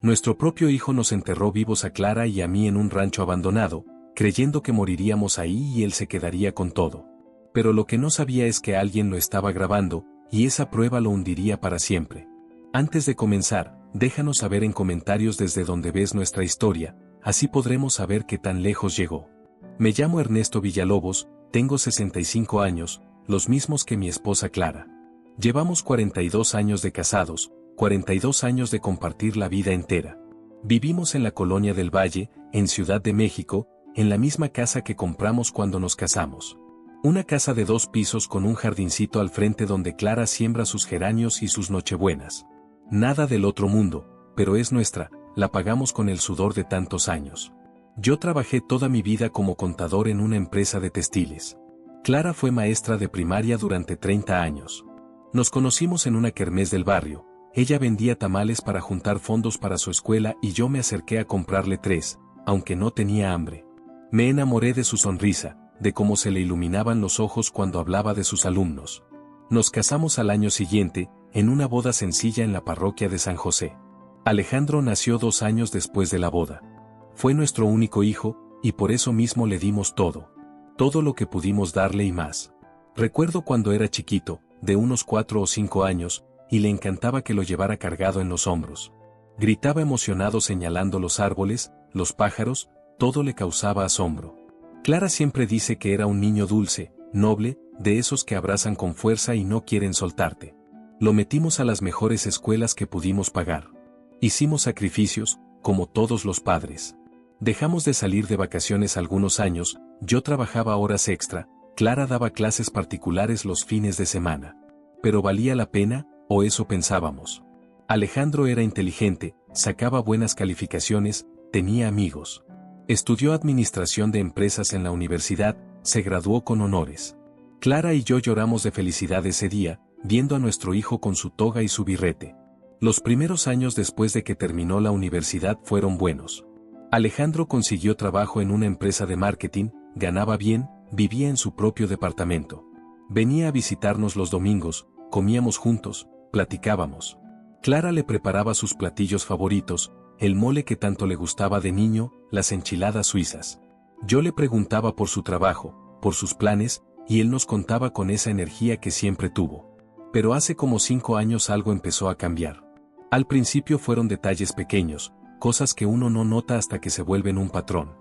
Nuestro propio hijo nos enterró vivos a Clara y a mí en un rancho abandonado, creyendo que moriríamos ahí y él se quedaría con todo. Pero lo que no sabía es que alguien lo estaba grabando, y esa prueba lo hundiría para siempre. Antes de comenzar, déjanos saber en comentarios desde donde ves nuestra historia, así podremos saber qué tan lejos llegó. Me llamo Ernesto Villalobos, tengo 65 años, los mismos que mi esposa Clara. Llevamos 42 años de casados, 42 años de compartir la vida entera. Vivimos en la Colonia del Valle, en Ciudad de México, en la misma casa que compramos cuando nos casamos. Una casa de 2 pisos con un jardincito al frente donde Clara siembra sus geranios y sus nochebuenas. Nada del otro mundo, pero es nuestra, la pagamos con el sudor de tantos años. Yo trabajé toda mi vida como contador en una empresa de textiles. Clara fue maestra de primaria durante 30 años. Nos conocimos en una kermés del barrio. Ella vendía tamales para juntar fondos para su escuela y yo me acerqué a comprarle 3, aunque no tenía hambre. Me enamoré de su sonrisa, de cómo se le iluminaban los ojos cuando hablaba de sus alumnos. Nos casamos al año siguiente, en una boda sencilla en la parroquia de San José. Alejandro nació 2 años después de la boda. Fue nuestro único hijo, y por eso mismo le dimos todo. Todo lo que pudimos darle y más. Recuerdo cuando era chiquito, de unos 4 o 5 años, y le encantaba que lo llevara cargado en los hombros. Gritaba emocionado señalando los árboles, los pájaros, todo le causaba asombro. Clara siempre dice que era un niño dulce, noble, de esos que abrazan con fuerza y no quieren soltarte. Lo metimos a las mejores escuelas que pudimos pagar. Hicimos sacrificios, como todos los padres. Dejamos de salir de vacaciones algunos años, yo trabajaba horas extra, Clara daba clases particulares los fines de semana. Pero valía la pena, o eso pensábamos. Alejandro era inteligente, sacaba buenas calificaciones, tenía amigos. Estudió administración de empresas en la universidad, se graduó con honores. Clara y yo lloramos de felicidad ese día, viendo a nuestro hijo con su toga y su birrete. Los primeros años después de que terminó la universidad fueron buenos. Alejandro consiguió trabajo en una empresa de marketing, ganaba bien, vivía en su propio departamento. Venía a visitarnos los domingos, comíamos juntos, platicábamos. Clara le preparaba sus platillos favoritos, el mole que tanto le gustaba de niño, las enchiladas suizas. Yo le preguntaba por su trabajo, por sus planes, y él nos contaba con esa energía que siempre tuvo. Pero hace como 5 años algo empezó a cambiar. Al principio fueron detalles pequeños, cosas que uno no nota hasta que se vuelven un patrón.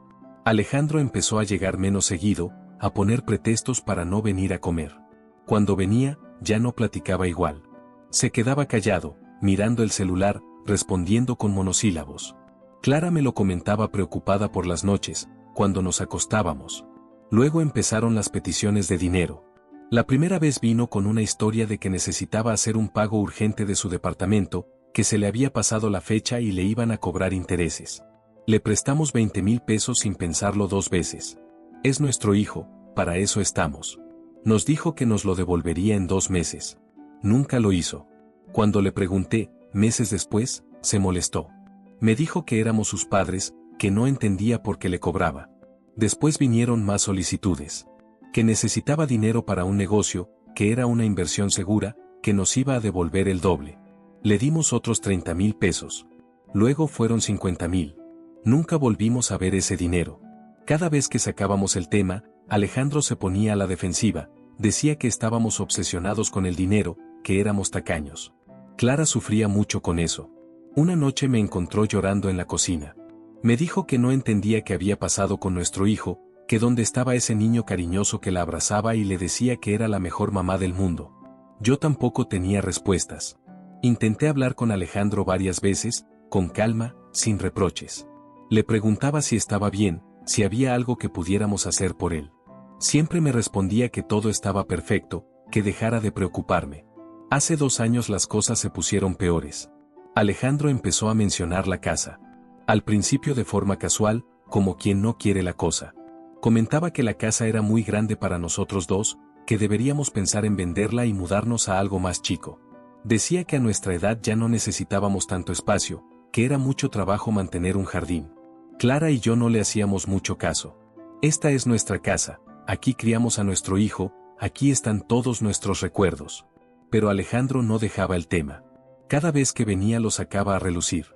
Alejandro empezó a llegar menos seguido, a poner pretextos para no venir a comer. Cuando venía, ya no platicaba igual. Se quedaba callado, mirando el celular, respondiendo con monosílabos. Clara me lo comentaba preocupada por las noches, cuando nos acostábamos. Luego empezaron las peticiones de dinero. La primera vez vino con una historia de que necesitaba hacer un pago urgente de su departamento, que se le había pasado la fecha y le iban a cobrar intereses. Le prestamos 20,000 pesos sin pensarlo 2 veces. Es nuestro hijo, para eso estamos. Nos dijo que nos lo devolvería en 2 meses. Nunca lo hizo. Cuando le pregunté, meses después, se molestó. Me dijo que éramos sus padres, que no entendía por qué le cobraba. Después vinieron más solicitudes. Que necesitaba dinero para un negocio, que era una inversión segura, que nos iba a devolver el doble. Le dimos otros 30,000 pesos. Luego fueron 50,000. Nunca volvimos a ver ese dinero. Cada vez que sacábamos el tema, Alejandro se ponía a la defensiva, decía que estábamos obsesionados con el dinero, que éramos tacaños. Clara sufría mucho con eso. Una noche me encontró llorando en la cocina. Me dijo que no entendía qué había pasado con nuestro hijo, que dónde estaba ese niño cariñoso que la abrazaba y le decía que era la mejor mamá del mundo. Yo tampoco tenía respuestas. Intenté hablar con Alejandro varias veces, con calma, sin reproches. Le preguntaba si estaba bien, si había algo que pudiéramos hacer por él. Siempre me respondía que todo estaba perfecto, que dejara de preocuparme. Hace 2 años las cosas se pusieron peores. Alejandro empezó a mencionar la casa. Al principio de forma casual, como quien no quiere la cosa. Comentaba que la casa era muy grande para nosotros dos, que deberíamos pensar en venderla y mudarnos a algo más chico. Decía que a nuestra edad ya no necesitábamos tanto espacio, que era mucho trabajo mantener un jardín. Clara y yo no le hacíamos mucho caso. Esta es nuestra casa, aquí criamos a nuestro hijo, aquí están todos nuestros recuerdos. Pero Alejandro no dejaba el tema. Cada vez que venía lo sacaba a relucir.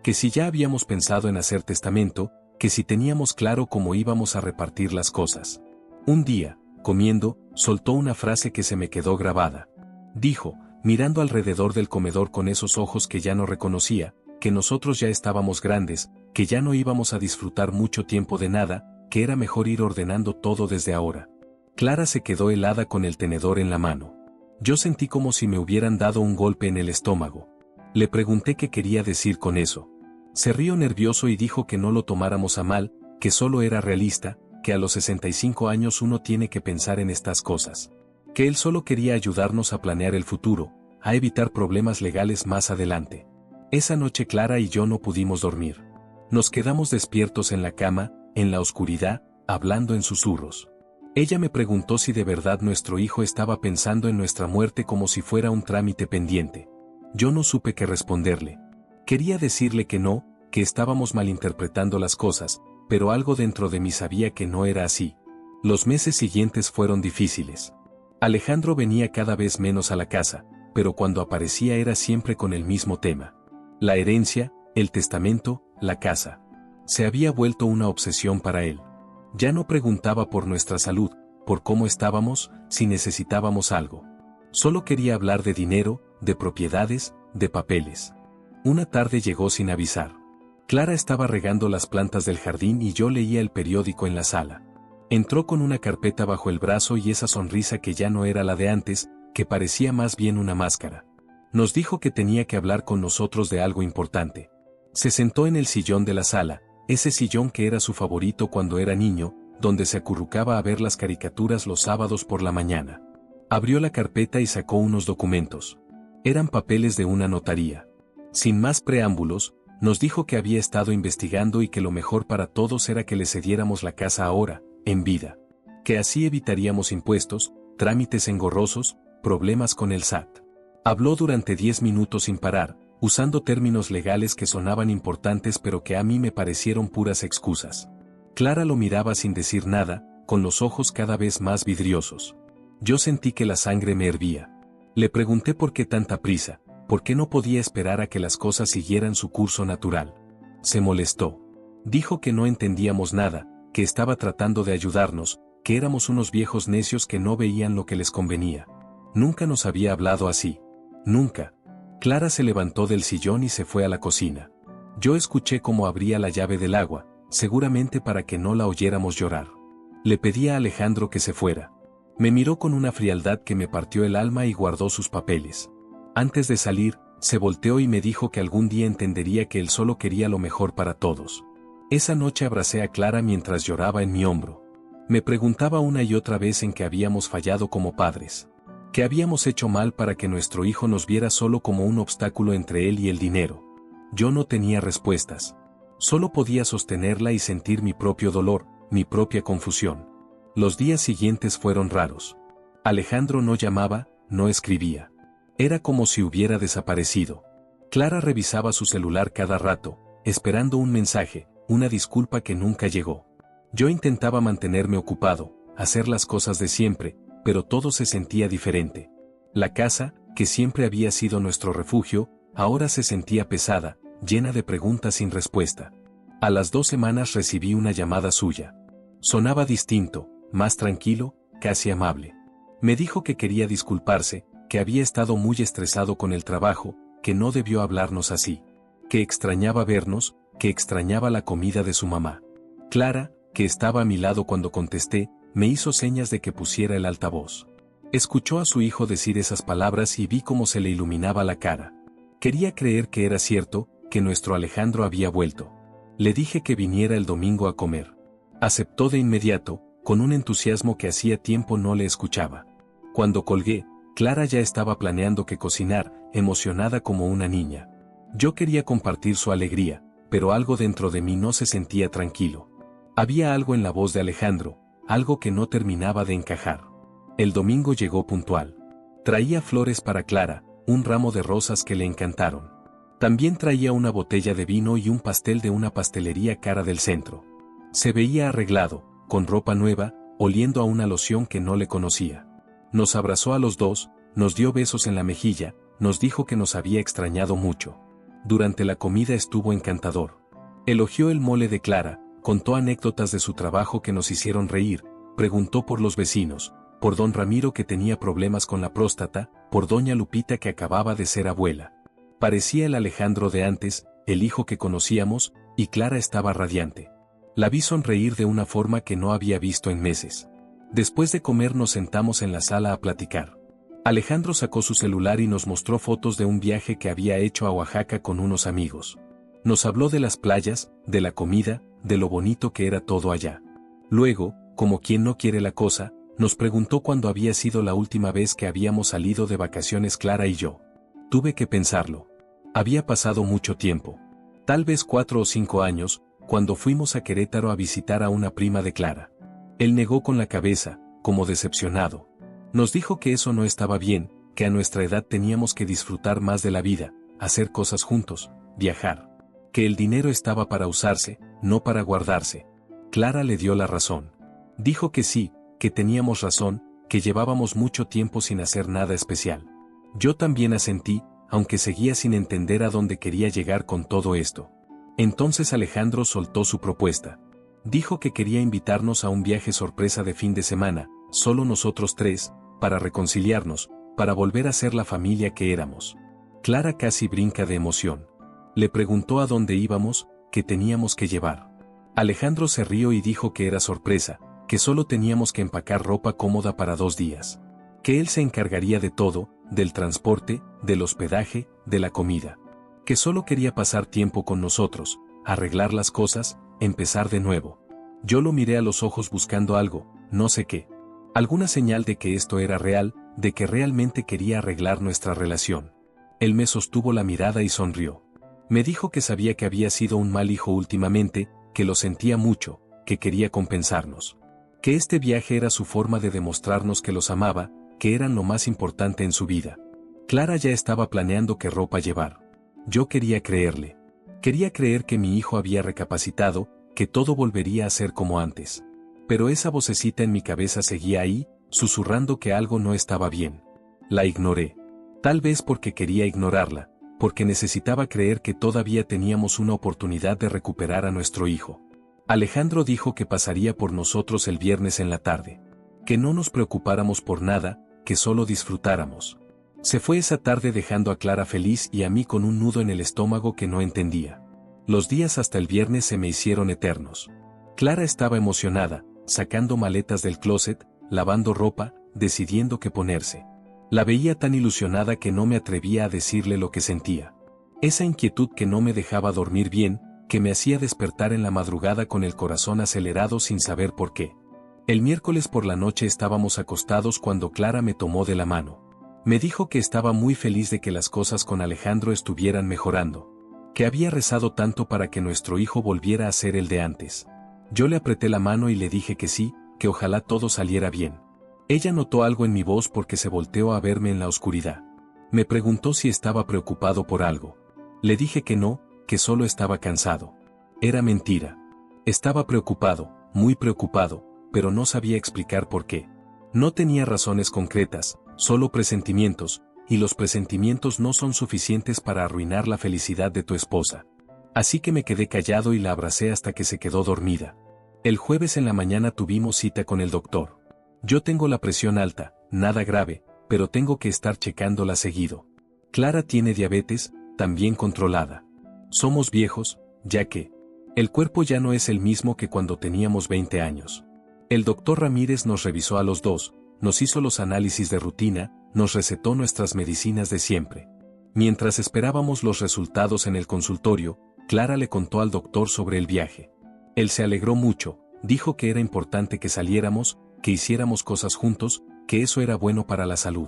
que si ya habíamos pensado en hacer testamento, que si teníamos claro cómo íbamos a repartir las cosas. Un día, comiendo, soltó una frase que se me quedó grabada. Dijo, mirando alrededor del comedor con esos ojos que ya no reconocía, que nosotros ya estábamos grandes, que ya no íbamos a disfrutar mucho tiempo de nada, que era mejor ir ordenando todo desde ahora. Clara se quedó helada con el tenedor en la mano. Yo sentí como si me hubieran dado un golpe en el estómago. Le pregunté qué quería decir con eso. Se rió nervioso y dijo que no lo tomáramos a mal, que solo era realista, que a los 65 años uno tiene que pensar en estas cosas. Que él solo quería ayudarnos a planear el futuro, a evitar problemas legales más adelante. Esa noche Clara y yo no pudimos dormir. Nos quedamos despiertos en la cama, en la oscuridad, hablando en susurros. Ella me preguntó si de verdad nuestro hijo estaba pensando en nuestra muerte como si fuera un trámite pendiente. Yo no supe qué responderle. Quería decirle que no, que estábamos malinterpretando las cosas, pero algo dentro de mí sabía que no era así. Los meses siguientes fueron difíciles. Alejandro venía cada vez menos a la casa, pero cuando aparecía era siempre con el mismo tema. La herencia, el testamento, la casa. Se había vuelto una obsesión para él. Ya no preguntaba por nuestra salud, por cómo estábamos, si necesitábamos algo. Solo quería hablar de dinero, de propiedades, de papeles. Una tarde llegó sin avisar. Clara estaba regando las plantas del jardín y yo leía el periódico en la sala. Entró con una carpeta bajo el brazo y esa sonrisa que ya no era la de antes, que parecía más bien una máscara. Nos dijo que tenía que hablar con nosotros de algo importante. Se sentó en el sillón de la sala, ese sillón que era su favorito cuando era niño, donde se acurrucaba a ver las caricaturas los sábados por la mañana. Abrió la carpeta y sacó unos documentos. Eran papeles de una notaría. Sin más preámbulos, nos dijo que había estado investigando y que lo mejor para todos era que le cediéramos la casa ahora, en vida. Que así evitaríamos impuestos, trámites engorrosos, problemas con el SAT. Habló durante 10 minutos sin parar, usando términos legales que sonaban importantes pero que a mí me parecieron puras excusas. Clara lo miraba sin decir nada, con los ojos cada vez más vidriosos. Yo sentí que la sangre me hervía. Le pregunté por qué tanta prisa, por qué no podía esperar a que las cosas siguieran su curso natural. Se molestó. Dijo que no entendíamos nada, que estaba tratando de ayudarnos, que éramos unos viejos necios que no veían lo que les convenía. Nunca nos había hablado así. Nunca. Clara se levantó del sillón y se fue a la cocina. Yo escuché cómo abría la llave del agua, seguramente para que no la oyéramos llorar. Le pedí a Alejandro que se fuera. Me miró con una frialdad que me partió el alma y guardó sus papeles. Antes de salir, se volteó y me dijo que algún día entendería que él solo quería lo mejor para todos. Esa noche abracé a Clara mientras lloraba en mi hombro. Me preguntaba una y otra vez en qué habíamos fallado como padres. ¿Qué habíamos hecho mal para que nuestro hijo nos viera solo como un obstáculo entre él y el dinero? Yo no tenía respuestas. Solo podía sostenerla y sentir mi propio dolor, mi propia confusión. Los días siguientes fueron raros. Alejandro no llamaba, no escribía. Era como si hubiera desaparecido. Clara revisaba su celular cada rato, esperando un mensaje, una disculpa que nunca llegó. Yo intentaba mantenerme ocupado, hacer las cosas de siempre, pero todo se sentía diferente. La casa, que siempre había sido nuestro refugio, ahora se sentía pesada, llena de preguntas sin respuesta. A las 2 semanas recibí una llamada suya. Sonaba distinto, más tranquilo, casi amable. Me dijo que quería disculparse, que había estado muy estresado con el trabajo, que no debió hablarnos así. Que extrañaba vernos, que extrañaba la comida de su mamá. Clara, que estaba a mi lado cuando contesté, me hizo señas de que pusiera el altavoz. Escuchó a su hijo decir esas palabras y vi cómo se le iluminaba la cara. Quería creer que era cierto, que nuestro Alejandro había vuelto. Le dije que viniera el domingo a comer. Aceptó de inmediato, con un entusiasmo que hacía tiempo no le escuchaba. Cuando colgué, Clara ya estaba planeando qué cocinar, emocionada como una niña. Yo quería compartir su alegría, pero algo dentro de mí no se sentía tranquilo. Había algo en la voz de Alejandro, algo que no terminaba de encajar. El domingo llegó puntual. Traía flores para Clara, un ramo de rosas que le encantaron. También traía una botella de vino y un pastel de una pastelería cara del centro. Se veía arreglado, con ropa nueva, oliendo a una loción que no le conocía. Nos abrazó a los dos, nos dio besos en la mejilla, nos dijo que nos había extrañado mucho. Durante la comida estuvo encantador. Elogió el mole de Clara, contó anécdotas de su trabajo que nos hicieron reír, preguntó por los vecinos, por don Ramiro que tenía problemas con la próstata, por doña Lupita que acababa de ser abuela. Parecía el Alejandro de antes, el hijo que conocíamos, y Clara estaba radiante. La vi sonreír de una forma que no había visto en meses. Después de comer nos sentamos en la sala a platicar. Alejandro sacó su celular y nos mostró fotos de un viaje que había hecho a Oaxaca con unos amigos. Nos habló de las playas, de la comida, de lo bonito que era todo allá. Luego, como quien no quiere la cosa, nos preguntó cuándo había sido la última vez que habíamos salido de vacaciones Clara y yo. Tuve que pensarlo. Había pasado mucho tiempo. Tal vez 4 o 5 años, cuando fuimos a Querétaro a visitar a una prima de Clara. Él negó con la cabeza, como decepcionado. Nos dijo que eso no estaba bien, que a nuestra edad teníamos que disfrutar más de la vida, hacer cosas juntos, viajar. Que el dinero estaba para usarse, no para guardarse. Clara le dio la razón. Dijo que sí, que teníamos razón, que llevábamos mucho tiempo sin hacer nada especial. Yo también asentí, aunque seguía sin entender a dónde quería llegar con todo esto. Entonces Alejandro soltó su propuesta. Dijo que quería invitarnos a un viaje sorpresa de fin de semana, solo nosotros 3, para reconciliarnos, para volver a ser la familia que éramos. Clara casi brinca de emoción. Le preguntó a dónde íbamos, qué teníamos que llevar. Alejandro se rió y dijo que era sorpresa, que solo teníamos que empacar ropa cómoda para 2 días. Que él se encargaría de todo, del transporte, del hospedaje, de la comida. Que solo quería pasar tiempo con nosotros, arreglar las cosas, empezar de nuevo. Yo lo miré a los ojos buscando algo, no sé qué. Alguna señal de que esto era real, de que realmente quería arreglar nuestra relación. Él me sostuvo la mirada y sonrió. Me dijo que sabía que había sido un mal hijo últimamente, que lo sentía mucho, que quería compensarnos. Que este viaje era su forma de demostrarnos que los amaba, que eran lo más importante en su vida. Clara ya estaba planeando qué ropa llevar. Yo quería creerle. Quería creer que mi hijo había recapacitado, que todo volvería a ser como antes. Pero esa vocecita en mi cabeza seguía ahí, susurrando que algo no estaba bien. La ignoré. Tal vez porque quería ignorarla, porque necesitaba creer que todavía teníamos una oportunidad de recuperar a nuestro hijo. Alejandro dijo que pasaría por nosotros el viernes en la tarde. Que no nos preocupáramos por nada, que solo disfrutáramos. Se fue esa tarde dejando a Clara feliz y a mí con un nudo en el estómago que no entendía. Los días hasta el viernes se me hicieron eternos. Clara estaba emocionada, sacando maletas del closet, lavando ropa, decidiendo qué ponerse. La veía tan ilusionada que no me atrevía a decirle lo que sentía. Esa inquietud que no me dejaba dormir bien, que me hacía despertar en la madrugada con el corazón acelerado sin saber por qué. El miércoles por la noche estábamos acostados cuando Clara me tomó de la mano. Me dijo que estaba muy feliz de que las cosas con Alejandro estuvieran mejorando. Que había rezado tanto para que nuestro hijo volviera a ser el de antes. Yo le apreté la mano y le dije que sí, que ojalá todo saliera bien. Ella notó algo en mi voz porque se volteó a verme en la oscuridad. Me preguntó si estaba preocupado por algo. Le dije que no, que solo estaba cansado. Era mentira. Estaba preocupado, muy preocupado, pero no sabía explicar por qué. No tenía razones concretas, solo presentimientos, y los presentimientos no son suficientes para arruinar la felicidad de tu esposa. Así que me quedé callado y la abracé hasta que se quedó dormida. El jueves en la mañana tuvimos cita con el doctor. Yo tengo la presión alta, nada grave, pero tengo que estar checándola seguido. Clara tiene diabetes, también controlada. Somos viejos, ya que el cuerpo ya no es el mismo que cuando teníamos 20 años. El doctor Ramírez nos revisó a los dos, nos hizo los análisis de rutina, nos recetó nuestras medicinas de siempre. Mientras esperábamos los resultados en el consultorio, Clara le contó al doctor sobre el viaje. Él se alegró mucho, dijo que era importante que saliéramos, que hiciéramos cosas juntos, que eso era bueno para la salud.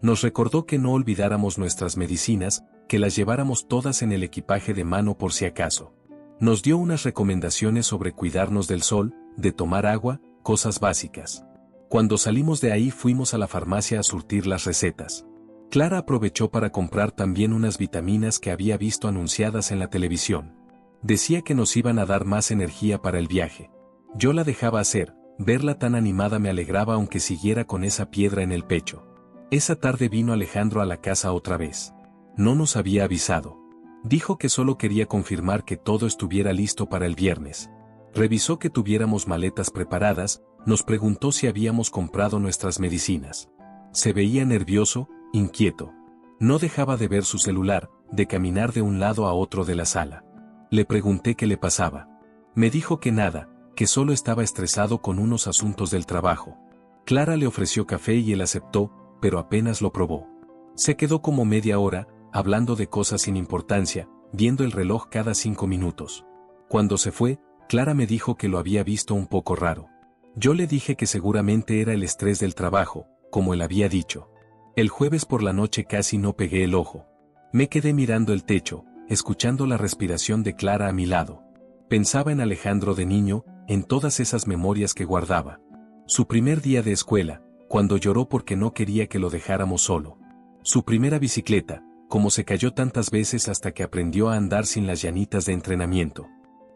Nos recordó que no olvidáramos nuestras medicinas, que las lleváramos todas en el equipaje de mano por si acaso. Nos dio unas recomendaciones sobre cuidarnos del sol, de tomar agua, cosas básicas. Cuando salimos de ahí fuimos a la farmacia a surtir las recetas. Clara aprovechó para comprar también unas vitaminas que había visto anunciadas en la televisión. Decía que nos iban a dar más energía para el viaje. Yo la dejaba hacer, verla tan animada me alegraba aunque siguiera con esa piedra en el pecho. Esa tarde vino Alejandro a la casa otra vez. No nos había avisado. Dijo que solo quería confirmar que todo estuviera listo para el viernes. Revisó que tuviéramos maletas preparadas, nos preguntó si habíamos comprado nuestras medicinas. Se veía nervioso, inquieto. No dejaba de ver su celular, de caminar de un lado a otro de la sala. Le pregunté qué le pasaba. Me dijo que nada, que solo estaba estresado con unos asuntos del trabajo. Clara le ofreció café y él aceptó, pero apenas lo probó. Se quedó como media hora, hablando de cosas sin importancia, viendo el reloj cada 5 minutos. Cuando se fue, Clara me dijo que lo había visto un poco raro. Yo le dije que seguramente era el estrés del trabajo, como él había dicho. El jueves por la noche casi no pegué el ojo. Me quedé mirando el techo, escuchando la respiración de Clara a mi lado. Pensaba en Alejandro de niño, en todas esas memorias que guardaba. Su primer día de escuela, cuando lloró porque no quería que lo dejáramos solo. Su primera bicicleta, como se cayó tantas veces hasta que aprendió a andar sin las llanitas de entrenamiento.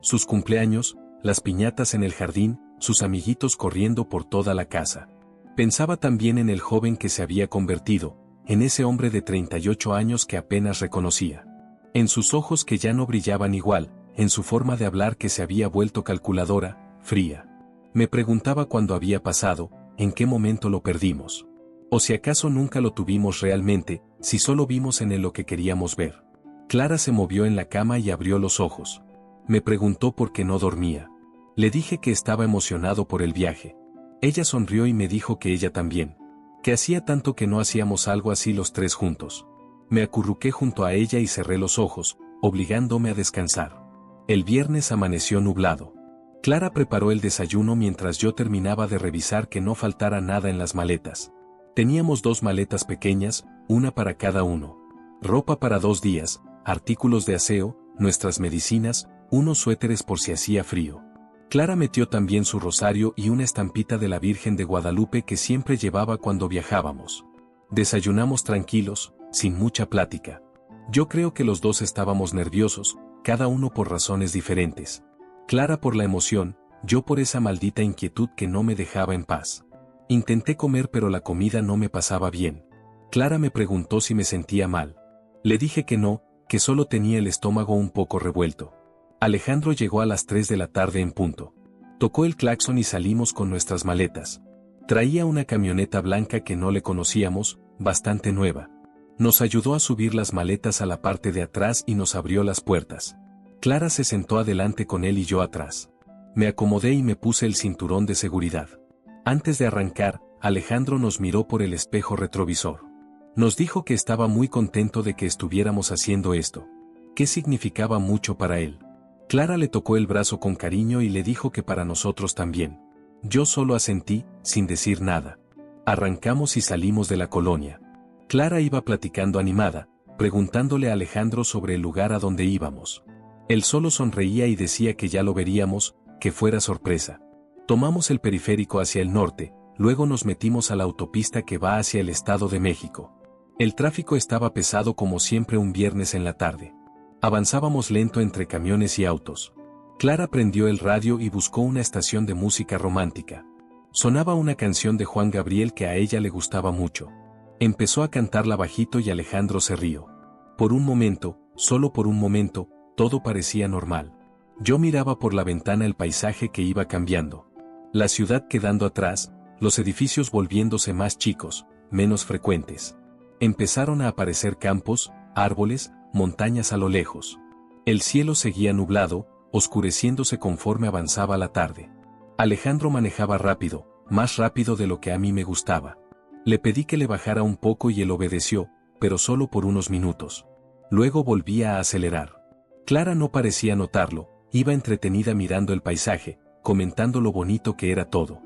Sus cumpleaños, las piñatas en el jardín, sus amiguitos corriendo por toda la casa. Pensaba también en el joven que se había convertido, en ese hombre de 38 años que apenas reconocía. En sus ojos que ya no brillaban igual, en su forma de hablar que se había vuelto calculadora, fría. Me preguntaba cuándo había pasado, en qué momento lo perdimos. O si acaso nunca lo tuvimos realmente, si solo vimos en él lo que queríamos ver. Clara se movió en la cama y abrió los ojos. Me preguntó por qué no dormía. Le dije que estaba emocionado por el viaje. Ella sonrió y me dijo que ella también. Que hacía tanto que no hacíamos algo así los tres juntos. Me acurruqué junto a ella y cerré los ojos, obligándome a descansar. El viernes amaneció nublado. Clara preparó el desayuno mientras yo terminaba de revisar que no faltara nada en las maletas. Teníamos 2 maletas pequeñas, una para cada uno. Ropa para 2 días, artículos de aseo, nuestras medicinas, unos suéteres por si hacía frío. Clara metió también su rosario y una estampita de la Virgen de Guadalupe que siempre llevaba cuando viajábamos. Desayunamos tranquilos, sin mucha plática. Yo creo que los dos estábamos nerviosos, cada uno por razones diferentes. Clara por la emoción, yo por esa maldita inquietud que no me dejaba en paz. Intenté comer pero la comida no me pasaba bien. Clara me preguntó si me sentía mal. Le dije que no, que solo tenía el estómago un poco revuelto. Alejandro llegó a las 3 de la tarde en punto. Tocó el claxon y salimos con nuestras maletas. Traía una camioneta blanca que no le conocíamos, bastante nueva. Nos ayudó a subir las maletas a la parte de atrás y nos abrió las puertas. Clara se sentó adelante con él y yo atrás. Me acomodé y me puse el cinturón de seguridad. Antes de arrancar, Alejandro nos miró por el espejo retrovisor. Nos dijo que estaba muy contento de que estuviéramos haciendo esto. Que significaba mucho para él. Clara le tocó el brazo con cariño y le dijo que para nosotros también. Yo solo asentí, sin decir nada. Arrancamos y salimos de la colonia. Clara iba platicando animada, preguntándole a Alejandro sobre el lugar a donde íbamos. Él solo sonreía y decía que ya lo veríamos, que fuera sorpresa. Tomamos el periférico hacia el norte, luego nos metimos a la autopista que va hacia el Estado de México. El tráfico estaba pesado como siempre un viernes en la tarde. Avanzábamos lento entre camiones y autos. Clara prendió el radio y buscó una estación de música romántica. Sonaba una canción de Juan Gabriel que a ella le gustaba mucho. Empezó a cantarla bajito y Alejandro se rió. Por un momento, solo por un momento, todo parecía normal. Yo miraba por la ventana el paisaje que iba cambiando. La ciudad quedando atrás, los edificios volviéndose más chicos, menos frecuentes. Empezaron a aparecer campos, árboles, montañas a lo lejos. El cielo seguía nublado, oscureciéndose conforme avanzaba la tarde. Alejandro manejaba rápido, más rápido de lo que a mí me gustaba. Le pedí que le bajara un poco y él obedeció, pero solo por unos minutos. Luego volvía a acelerar. Clara no parecía notarlo, iba entretenida mirando el paisaje, comentando lo bonito que era todo.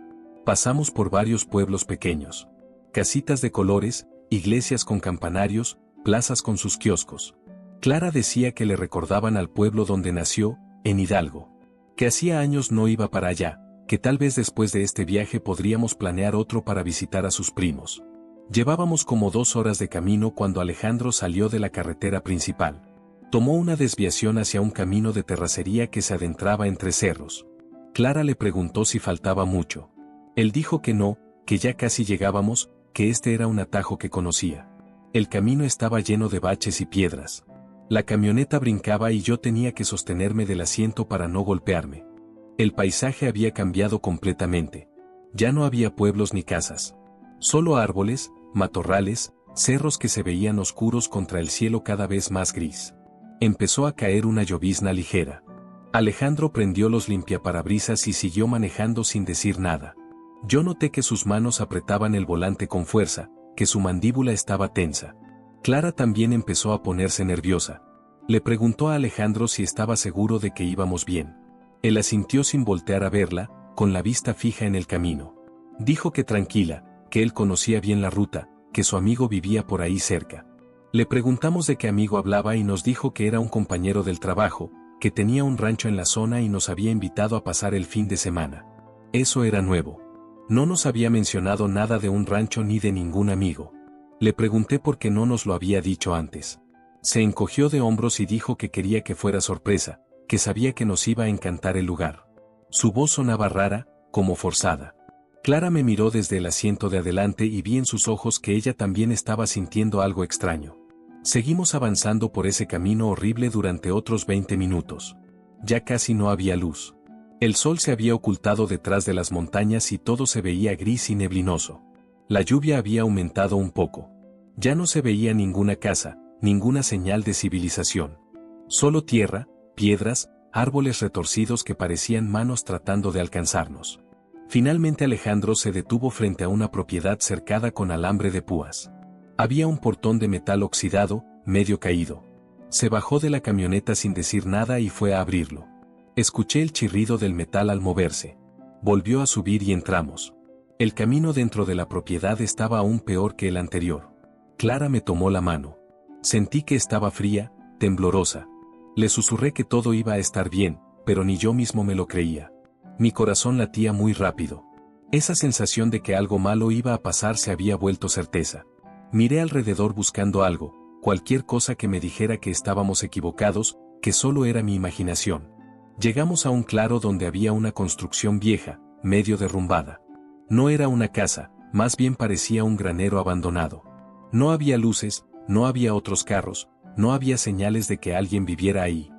Pasamos por varios pueblos pequeños. Casitas de colores, iglesias con campanarios, plazas con sus kioscos. Clara decía que le recordaban al pueblo donde nació, en Hidalgo. Que hacía años no iba para allá, que tal vez después de este viaje podríamos planear otro para visitar a sus primos. Llevábamos como 2 horas de camino cuando Alejandro salió de la carretera principal. Tomó una desviación hacia un camino de terracería que se adentraba entre cerros. Clara le preguntó si faltaba mucho. Él dijo que no, que ya casi llegábamos, que este era un atajo que conocía. El camino estaba lleno de baches y piedras. La camioneta brincaba y yo tenía que sostenerme del asiento para no golpearme. El paisaje había cambiado completamente. Ya no había pueblos ni casas. Solo árboles, matorrales, cerros que se veían oscuros contra el cielo cada vez más gris. Empezó a caer una llovizna ligera. Alejandro prendió los limpiaparabrisas y siguió manejando sin decir nada. Yo noté que sus manos apretaban el volante con fuerza, que su mandíbula estaba tensa. Clara también empezó a ponerse nerviosa. Le preguntó a Alejandro si estaba seguro de que íbamos bien. Él asintió sin voltear a verla, con la vista fija en el camino. Dijo que tranquila, que él conocía bien la ruta, que su amigo vivía por ahí cerca. Le preguntamos de qué amigo hablaba y nos dijo que era un compañero del trabajo, que tenía un rancho en la zona y nos había invitado a pasar el fin de semana. Eso era nuevo. No nos había mencionado nada de un rancho ni de ningún amigo. Le pregunté por qué no nos lo había dicho antes. Se encogió de hombros y dijo que quería que fuera sorpresa, que sabía que nos iba a encantar el lugar. Su voz sonaba rara, como forzada. Clara me miró desde el asiento de adelante y vi en sus ojos que ella también estaba sintiendo algo extraño. Seguimos avanzando por ese camino horrible durante otros 20 minutos. Ya casi no había luz. El sol se había ocultado detrás de las montañas y todo se veía gris y neblinoso. La lluvia había aumentado un poco. Ya no se veía ninguna casa, ninguna señal de civilización. Solo tierra, piedras, árboles retorcidos que parecían manos tratando de alcanzarnos. Finalmente Alejandro se detuvo frente a una propiedad cercada con alambre de púas. Había un portón de metal oxidado, medio caído. Se bajó de la camioneta sin decir nada y fue a abrirlo. Escuché el chirrido del metal al moverse. Volvió a subir y entramos. El camino dentro de la propiedad estaba aún peor que el anterior. Clara me tomó la mano. Sentí que estaba fría, temblorosa. Le susurré que todo iba a estar bien, pero ni yo mismo me lo creía. Mi corazón latía muy rápido. Esa sensación de que algo malo iba a pasar se había vuelto certeza. Miré alrededor buscando algo, cualquier cosa que me dijera que estábamos equivocados, que solo era mi imaginación. Llegamos a un claro donde había una construcción vieja, medio derrumbada. No era una casa, más bien parecía un granero abandonado. No había luces, no había otros carros, no había señales de que alguien viviera ahí.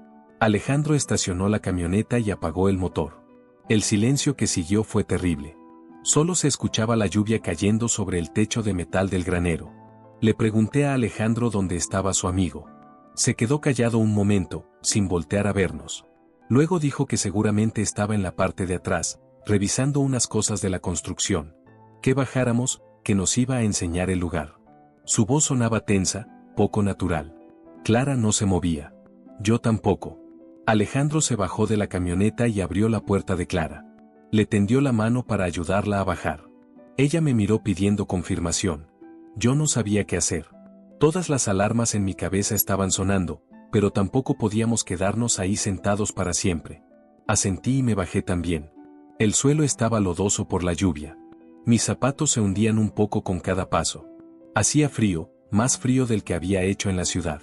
Alejandro estacionó la camioneta y apagó el motor. El silencio que siguió fue terrible. Solo se escuchaba la lluvia cayendo sobre el techo de metal del granero. Le pregunté a Alejandro dónde estaba su amigo. Se quedó callado un momento, sin voltear a vernos. Luego dijo que seguramente estaba en la parte de atrás, revisando unas cosas de la construcción. Que bajáramos, que nos iba a enseñar el lugar. Su voz sonaba tensa, poco natural. Clara no se movía. Yo tampoco. Alejandro se bajó de la camioneta y abrió la puerta de Clara. Le tendió la mano para ayudarla a bajar. Ella me miró pidiendo confirmación. Yo no sabía qué hacer. Todas las alarmas en mi cabeza estaban sonando, pero tampoco podíamos quedarnos ahí sentados para siempre. Asentí y me bajé también. El suelo estaba lodoso por la lluvia. Mis zapatos se hundían un poco con cada paso. Hacía frío, más frío del que había hecho en la ciudad.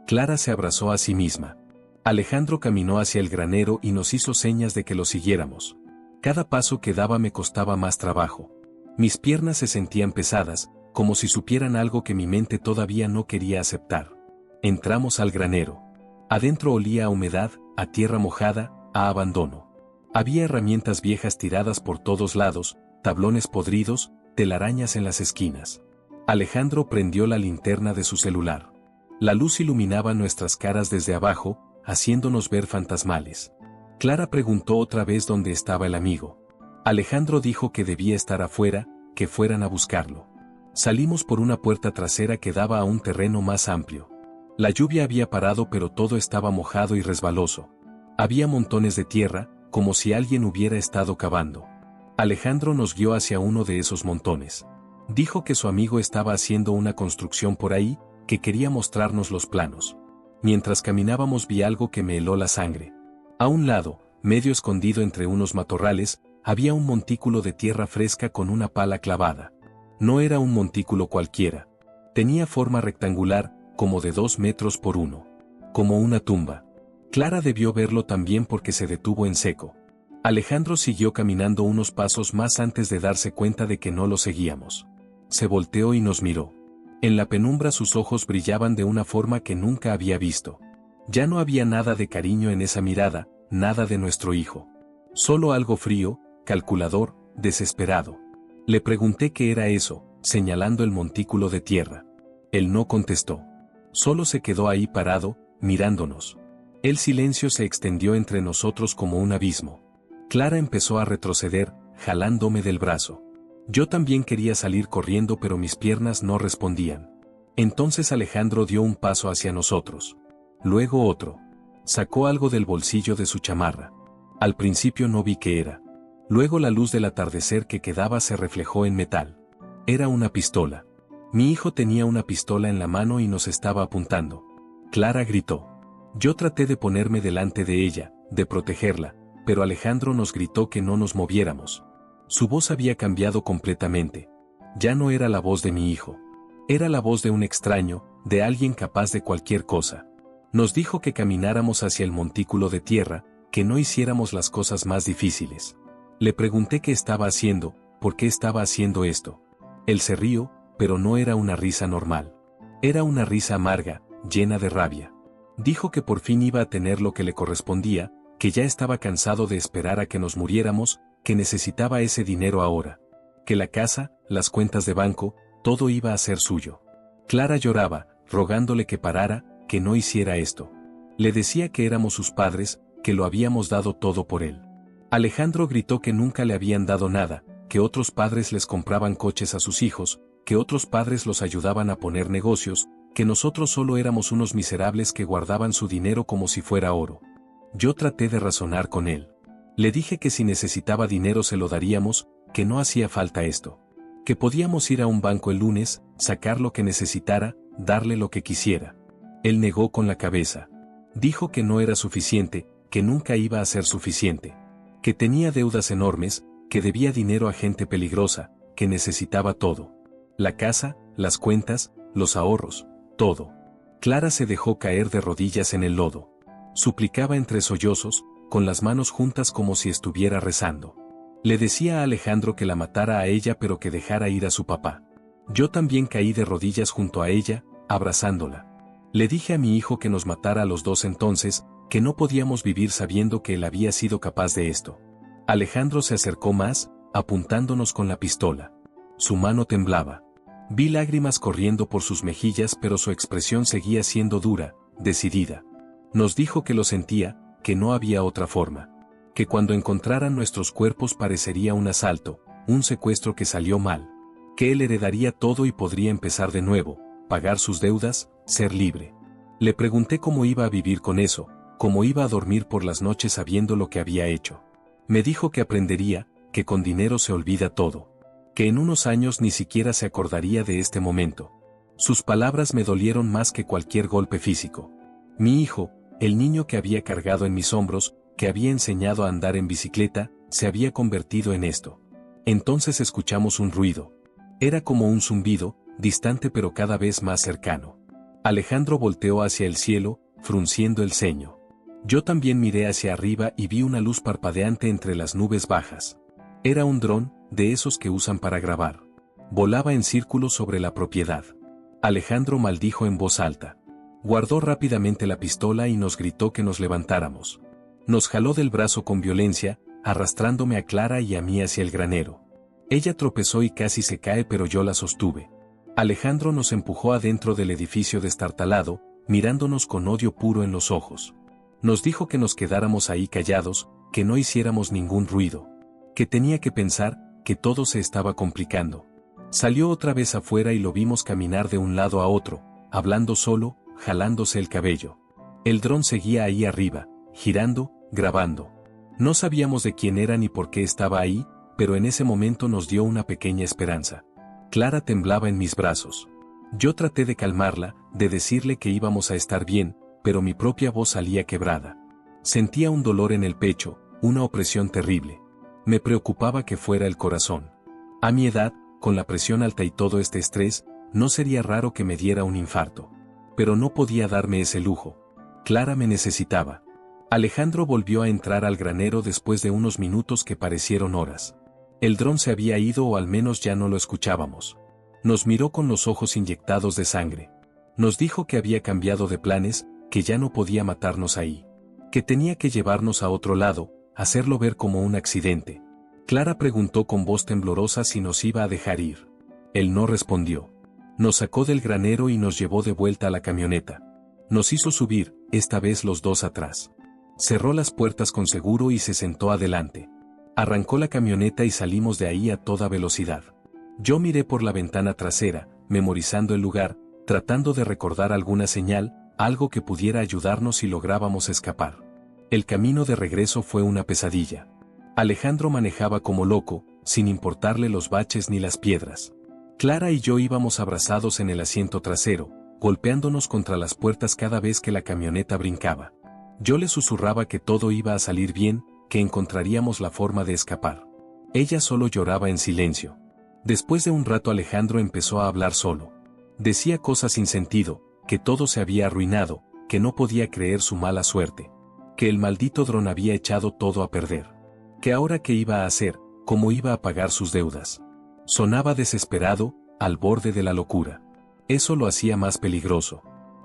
Clara se abrazó a sí misma. Alejandro caminó hacia el granero y nos hizo señas de que lo siguiéramos. Cada paso que daba me costaba más trabajo. Mis piernas se sentían pesadas, como si supieran algo que mi mente todavía no quería aceptar. Entramos al granero. Adentro olía a humedad, a tierra mojada, a abandono. Había herramientas viejas tiradas por todos lados, tablones podridos, telarañas en las esquinas. Alejandro prendió la linterna de su celular. La luz iluminaba nuestras caras desde abajo, haciéndonos ver fantasmales. Clara preguntó otra vez dónde estaba el amigo. Alejandro dijo que debía estar afuera, que fueran a buscarlo. Salimos por una puerta trasera que daba a un terreno más amplio. La lluvia había parado pero todo estaba mojado y resbaloso. Había montones de tierra, como si alguien hubiera estado cavando. Alejandro nos guió hacia uno de esos montones. Dijo que su amigo estaba haciendo una construcción por ahí, que quería mostrarnos los planos. Mientras caminábamos vi algo que me heló la sangre. A un lado, medio escondido entre unos matorrales, había un montículo de tierra fresca con una pala clavada. No era un montículo cualquiera. Tenía forma rectangular, como de 2 metros por 1. Como una tumba. Clara debió verlo también porque se detuvo en seco. Alejandro siguió caminando unos pasos más antes de darse cuenta de que no lo seguíamos. Se volteó y nos miró. En la penumbra sus ojos brillaban de una forma que nunca había visto. Ya no había nada de cariño en esa mirada, nada de nuestro hijo. Solo algo frío, calculador, desesperado. Le pregunté qué era eso, señalando el montículo de tierra. Él no contestó. Solo se quedó ahí parado, mirándonos. El silencio se extendió entre nosotros como un abismo. Clara empezó a retroceder, jalándome del brazo. Yo también quería salir corriendo, pero mis piernas no respondían. Entonces Alejandro dio un paso hacia nosotros. Luego otro. Sacó algo del bolsillo de su chamarra. Al principio no vi qué era. Luego la luz del atardecer que quedaba se reflejó en metal. Era una pistola. Mi hijo tenía una pistola en la mano y nos estaba apuntando. Clara gritó. Yo traté de ponerme delante de ella, de protegerla, pero Alejandro nos gritó que no nos moviéramos. Su voz había cambiado completamente. Ya no era la voz de mi hijo. Era la voz de un extraño, de alguien capaz de cualquier cosa. Nos dijo que camináramos hacia el montículo de tierra, que no hiciéramos las cosas más difíciles. Le pregunté qué estaba haciendo, por qué estaba haciendo esto. Él se rió, pero no era una risa normal. Era una risa amarga, llena de rabia. Dijo que por fin iba a tener lo que le correspondía, que ya estaba cansado de esperar a que nos muriéramos, que necesitaba ese dinero ahora. Que la casa, las cuentas de banco, todo iba a ser suyo. Clara lloraba, rogándole que parara, que no hiciera esto. Le decía que éramos sus padres, que lo habíamos dado todo por él. Alejandro gritó que nunca le habían dado nada, que otros padres les compraban coches a sus hijos, que otros padres los ayudaban a poner negocios, que nosotros solo éramos unos miserables que guardaban su dinero como si fuera oro. Yo traté de razonar con él. Le dije que si necesitaba dinero se lo daríamos, que no hacía falta esto. Que podíamos ir a un banco el lunes, sacar lo que necesitara, darle lo que quisiera. Él negó con la cabeza. Dijo que no era suficiente, que nunca iba a ser suficiente. Que tenía deudas enormes, que debía dinero a gente peligrosa, que necesitaba todo. La casa, las cuentas, los ahorros, todo. Clara se dejó caer de rodillas en el lodo. Suplicaba entre sollozos, con las manos juntas como si estuviera rezando. Le decía a Alejandro que la matara a ella pero que dejara ir a su papá. Yo también caí de rodillas junto a ella, abrazándola. Le dije a mi hijo que nos matara a los dos entonces, que no podíamos vivir sabiendo que él había sido capaz de esto. Alejandro se acercó más, apuntándonos con la pistola. Su mano temblaba. Vi lágrimas corriendo por sus mejillas, pero su expresión seguía siendo dura, decidida. Nos dijo que lo sentía, que no había otra forma. Que cuando encontraran nuestros cuerpos parecería un asalto, un secuestro que salió mal. Que él heredaría todo y podría empezar de nuevo, pagar sus deudas, ser libre. Le pregunté cómo iba a vivir con eso, cómo iba a dormir por las noches sabiendo lo que había hecho. Me dijo que aprendería, que con dinero se olvida todo. Que en unos años ni siquiera se acordaría de este momento. Sus palabras me dolieron más que cualquier golpe físico. Mi hijo, el niño que había cargado en mis hombros, que había enseñado a andar en bicicleta, se había convertido en esto. Entonces escuchamos un ruido. Era como un zumbido, distante pero cada vez más cercano. Alejandro volteó hacia el cielo, frunciendo el ceño. Yo también miré hacia arriba y vi una luz parpadeante entre las nubes bajas. Era un dron, de esos que usan para grabar. Volaba en círculos sobre la propiedad. Alejandro maldijo en voz alta. Guardó rápidamente la pistola y nos gritó que nos levantáramos. Nos jaló del brazo con violencia, arrastrándome a Clara y a mí hacia el granero. Ella tropezó y casi se cae, pero yo la sostuve. Alejandro nos empujó adentro del edificio destartalado, mirándonos con odio puro en los ojos. Nos dijo que nos quedáramos ahí callados, que no hiciéramos ningún ruido. Que tenía que pensar, que todo se estaba complicando. Salió otra vez afuera y lo vimos caminar de un lado a otro, hablando solo, jalándose el cabello. El dron seguía ahí arriba, girando, grabando. No sabíamos de quién era ni por qué estaba ahí, pero en ese momento nos dio una pequeña esperanza. Clara temblaba en mis brazos. Yo traté de calmarla, de decirle que íbamos a estar bien, pero mi propia voz salía quebrada. Sentía un dolor en el pecho, una opresión terrible. Me preocupaba que fuera el corazón. A mi edad, con la presión alta y todo este estrés, no sería raro que me diera un infarto. Pero no podía darme ese lujo. Clara me necesitaba. Alejandro volvió a entrar al granero después de unos minutos que parecieron horas. El dron se había ido o al menos ya no lo escuchábamos. Nos miró con los ojos inyectados de sangre. Nos dijo que había cambiado de planes, que ya no podía matarnos ahí. Que tenía que llevarnos a otro lado, hacerlo ver como un accidente. Clara preguntó con voz temblorosa si nos iba a dejar ir. Él no respondió. Nos sacó del granero y nos llevó de vuelta a la camioneta. Nos hizo subir, esta vez los dos atrás. Cerró las puertas con seguro y se sentó adelante. Arrancó la camioneta y salimos de ahí a toda velocidad. Yo miré por la ventana trasera, memorizando el lugar, tratando de recordar alguna señal, algo que pudiera ayudarnos si lográbamos escapar. El camino de regreso fue una pesadilla. Alejandro manejaba como loco, sin importarle los baches ni las piedras. Clara y yo íbamos abrazados en el asiento trasero, golpeándonos contra las puertas cada vez que la camioneta brincaba. Yo le susurraba que todo iba a salir bien, que encontraríamos la forma de escapar. Ella solo lloraba en silencio. Después de un rato Alejandro empezó a hablar solo. Decía cosas sin sentido, que todo se había arruinado, que no podía creer su mala suerte, que el maldito dron había echado todo a perder. Que ahora qué iba a hacer, cómo iba a pagar sus deudas. Sonaba desesperado, al borde de la locura. Eso lo hacía más peligroso.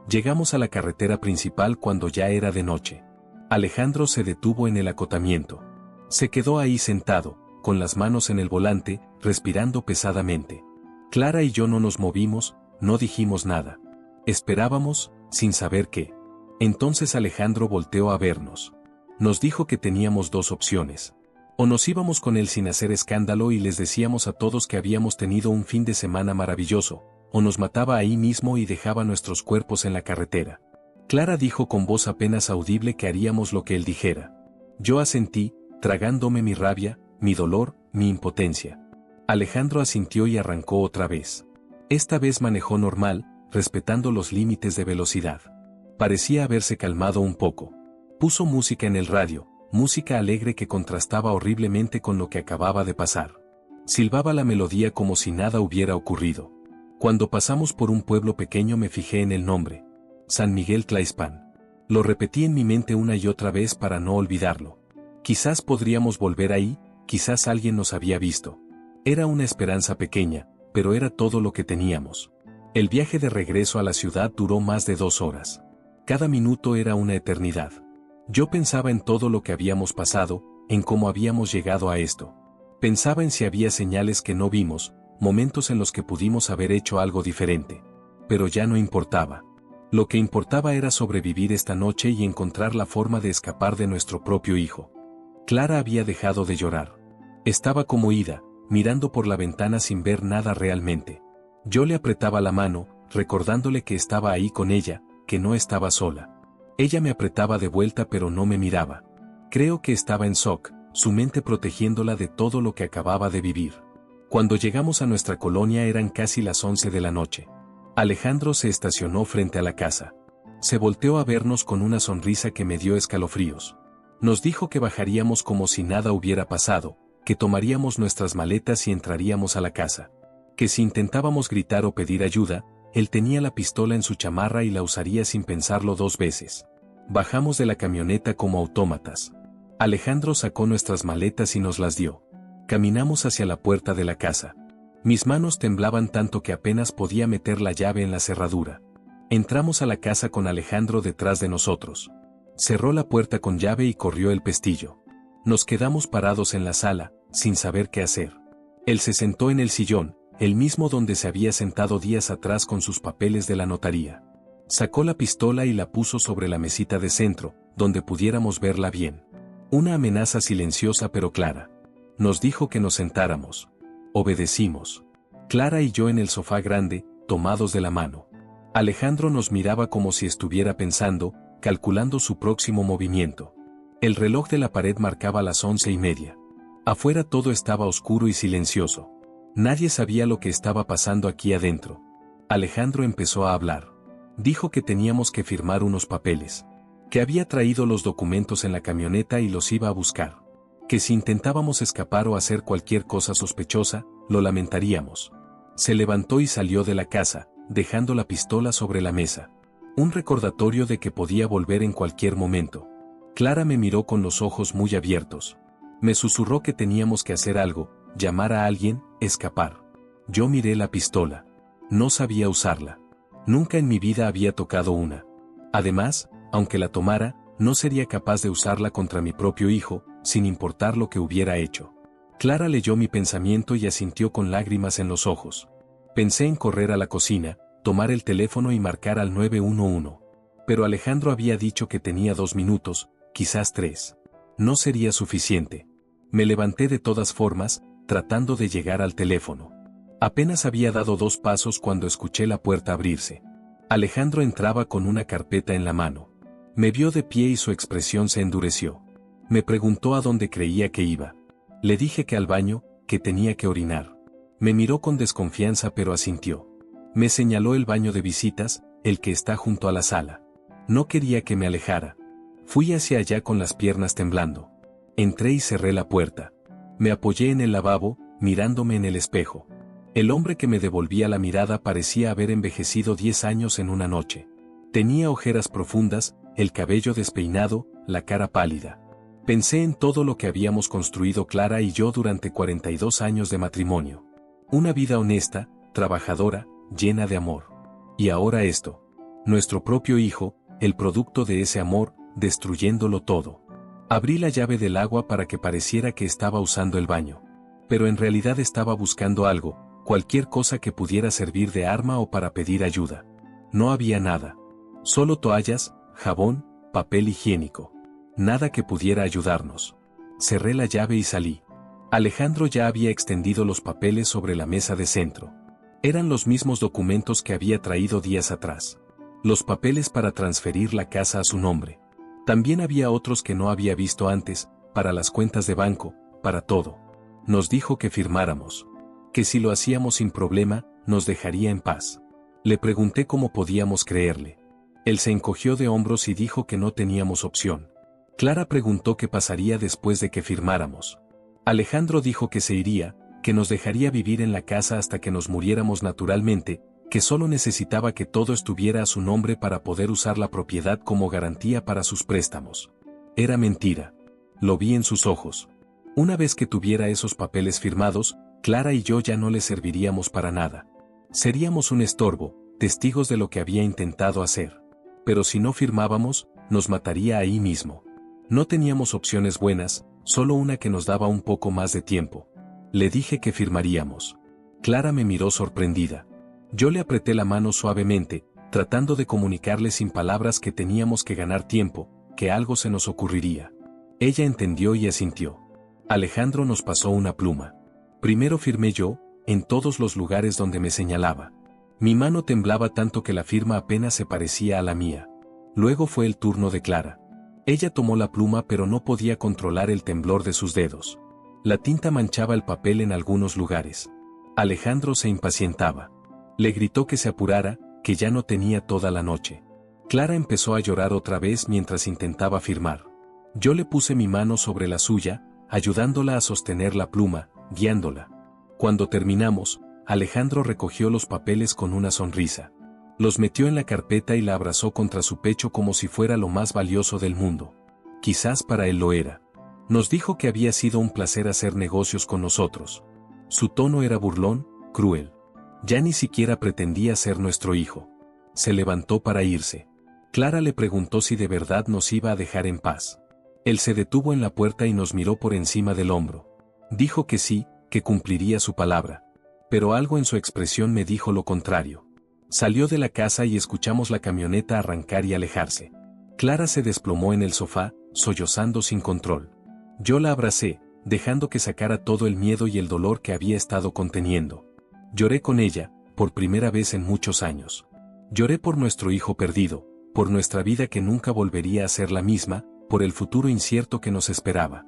Llegamos a la carretera principal cuando ya era de noche. Alejandro se detuvo en el acotamiento. Se quedó ahí sentado, con las manos en el volante, respirando pesadamente. Clara y yo no nos movimos, no dijimos nada. Esperábamos, sin saber qué. Entonces Alejandro volteó a vernos. Nos dijo que teníamos dos opciones. O nos íbamos con él sin hacer escándalo y les decíamos a todos que habíamos tenido un fin de semana maravilloso, o nos mataba ahí mismo y dejaba nuestros cuerpos en la carretera. Clara dijo con voz apenas audible que haríamos lo que él dijera. Yo asentí, tragándome mi rabia, mi dolor, mi impotencia. Alejandro asintió y arrancó otra vez. Esta vez manejó normal, respetando los límites de velocidad. Parecía haberse calmado un poco. Puso música en el radio, música alegre que contrastaba horriblemente con lo que acababa de pasar. Silbaba la melodía como si nada hubiera ocurrido. Cuando pasamos por un pueblo pequeño me fijé en el nombre. San Miguel Tlaixpan. Lo repetí en mi mente una y otra vez para no olvidarlo. Quizás podríamos volver ahí, quizás alguien nos había visto. Era una esperanza pequeña, pero era todo lo que teníamos. El viaje de regreso a la ciudad duró más de 2 horas. Cada minuto era una eternidad. Yo pensaba en todo lo que habíamos pasado, en cómo habíamos llegado a esto. Pensaba en si había señales que no vimos, momentos en los que pudimos haber hecho algo diferente. Pero ya no importaba. Lo que importaba era sobrevivir esta noche y encontrar la forma de escapar de nuestro propio hijo. Clara había dejado de llorar. Estaba como ida, mirando por la ventana sin ver nada realmente. Yo le apretaba la mano, recordándole que estaba ahí con ella, que no estaba sola. Ella me apretaba de vuelta pero no me miraba. Creo que estaba en shock, su mente protegiéndola de todo lo que acababa de vivir. Cuando llegamos a nuestra colonia eran casi las 11 de la noche. Alejandro se estacionó frente a la casa. Se volteó a vernos con una sonrisa que me dio escalofríos. Nos dijo que bajaríamos como si nada hubiera pasado, que tomaríamos nuestras maletas y entraríamos a la casa. Que si intentábamos gritar o pedir ayuda, él tenía la pistola en su chamarra y la usaría sin pensarlo 2 veces. Bajamos de la camioneta como autómatas. Alejandro sacó nuestras maletas y nos las dio. Caminamos hacia la puerta de la casa. Mis manos temblaban tanto que apenas podía meter la llave en la cerradura. Entramos a la casa con Alejandro detrás de nosotros. Cerró la puerta con llave y corrió el pestillo. Nos quedamos parados en la sala, sin saber qué hacer. Él se sentó en el sillón, el mismo donde se había sentado días atrás con sus papeles de la notaría. Sacó la pistola y la puso sobre la mesita de centro, donde pudiéramos verla bien. Una amenaza silenciosa pero clara. Nos dijo que nos sentáramos. Obedecimos. Clara y yo en el sofá grande, tomados de la mano. Alejandro nos miraba como si estuviera pensando, calculando su próximo movimiento. El reloj de la pared marcaba las 11:30. Afuera todo estaba oscuro y silencioso. Nadie sabía lo que estaba pasando aquí adentro. Alejandro empezó a hablar. Dijo que teníamos que firmar unos papeles. Que había traído los documentos en la camioneta y los iba a buscar. Que si intentábamos escapar o hacer cualquier cosa sospechosa, lo lamentaríamos. Se levantó y salió de la casa, dejando la pistola sobre la mesa. Un recordatorio de que podía volver en cualquier momento. Clara me miró con los ojos muy abiertos. Me susurró que teníamos que hacer algo, llamar a alguien, escapar. Yo miré la pistola. No sabía usarla. Nunca en mi vida había tocado una. Además, aunque la tomara, no sería capaz de usarla contra mi propio hijo, sin importar lo que hubiera hecho. Clara leyó mi pensamiento y asintió con lágrimas en los ojos. Pensé en correr a la cocina, tomar el teléfono y marcar al 911. Pero Alejandro había dicho que tenía 2 minutos, quizás 3. No sería suficiente. Me levanté de todas formas, tratando de llegar al teléfono. Apenas había dado 2 pasos cuando escuché la puerta abrirse. Alejandro entraba con una carpeta en la mano. Me vio de pie y su expresión se endureció. Me preguntó a dónde creía que iba. Le dije que al baño, que tenía que orinar. Me miró con desconfianza pero asintió. Me señaló el baño de visitas, el que está junto a la sala. No quería que me alejara. Fui hacia allá con las piernas temblando. Entré y cerré la puerta. Me apoyé en el lavabo, mirándome en el espejo. El hombre que me devolvía la mirada parecía haber envejecido 10 años en una noche. Tenía ojeras profundas, el cabello despeinado, la cara pálida. Pensé en todo lo que habíamos construido Clara y yo durante 42 años de matrimonio. Una vida honesta, trabajadora, llena de amor. Y ahora esto. Nuestro propio hijo, el producto de ese amor, destruyéndolo todo. Abrí la llave del agua para que pareciera que estaba usando el baño. Pero en realidad estaba buscando algo, cualquier cosa que pudiera servir de arma o para pedir ayuda. No había nada. Solo toallas, jabón, papel higiénico. Nada que pudiera ayudarnos. Cerré la llave y salí. Alejandro ya había extendido los papeles sobre la mesa de centro. Eran los mismos documentos que había traído días atrás. Los papeles para transferir la casa a su nombre. También había otros que no había visto antes, para las cuentas de banco, para todo. Nos dijo que firmáramos. Que si lo hacíamos sin problema, nos dejaría en paz. Le pregunté cómo podíamos creerle. Él se encogió de hombros y dijo que no teníamos opción. Clara preguntó qué pasaría después de que firmáramos. Alejandro dijo que se iría, que nos dejaría vivir en la casa hasta que nos muriéramos naturalmente, que solo necesitaba que todo estuviera a su nombre para poder usar la propiedad como garantía para sus préstamos. Era mentira. Lo vi en sus ojos. Una vez que tuviera esos papeles firmados, Clara y yo ya no le serviríamos para nada. Seríamos un estorbo, testigos de lo que había intentado hacer. Pero si no firmábamos, nos mataría ahí mismo. No teníamos opciones buenas, solo una que nos daba un poco más de tiempo. Le dije que firmaríamos. Clara me miró sorprendida. Yo le apreté la mano suavemente, tratando de comunicarle sin palabras que teníamos que ganar tiempo, que algo se nos ocurriría. Ella entendió y asintió. Alejandro nos pasó una pluma. Primero firmé yo, en todos los lugares donde me señalaba. Mi mano temblaba tanto que la firma apenas se parecía a la mía. Luego fue el turno de Clara. Ella tomó la pluma pero no podía controlar el temblor de sus dedos. La tinta manchaba el papel en algunos lugares. Alejandro se impacientaba. Le gritó que se apurara, que ya no tenía toda la noche. Clara empezó a llorar otra vez mientras intentaba firmar. Yo le puse mi mano sobre la suya, ayudándola a sostener la pluma, guiándola. Cuando terminamos, Alejandro recogió los papeles con una sonrisa. Los metió en la carpeta y la abrazó contra su pecho como si fuera lo más valioso del mundo. Quizás para él lo era. Nos dijo que había sido un placer hacer negocios con nosotros. Su tono era burlón, cruel. Ya ni siquiera pretendía ser nuestro hijo. Se levantó para irse. Clara le preguntó si de verdad nos iba a dejar en paz. Él se detuvo en la puerta y nos miró por encima del hombro. Dijo que sí, que cumpliría su palabra. Pero algo en su expresión me dijo lo contrario. Salió de la casa y escuchamos la camioneta arrancar y alejarse. Clara se desplomó en el sofá, sollozando sin control. Yo la abracé, dejando que sacara todo el miedo y el dolor que había estado conteniendo. Lloré con ella, por primera vez en muchos años. Lloré por nuestro hijo perdido, por nuestra vida que nunca volvería a ser la misma, por el futuro incierto que nos esperaba.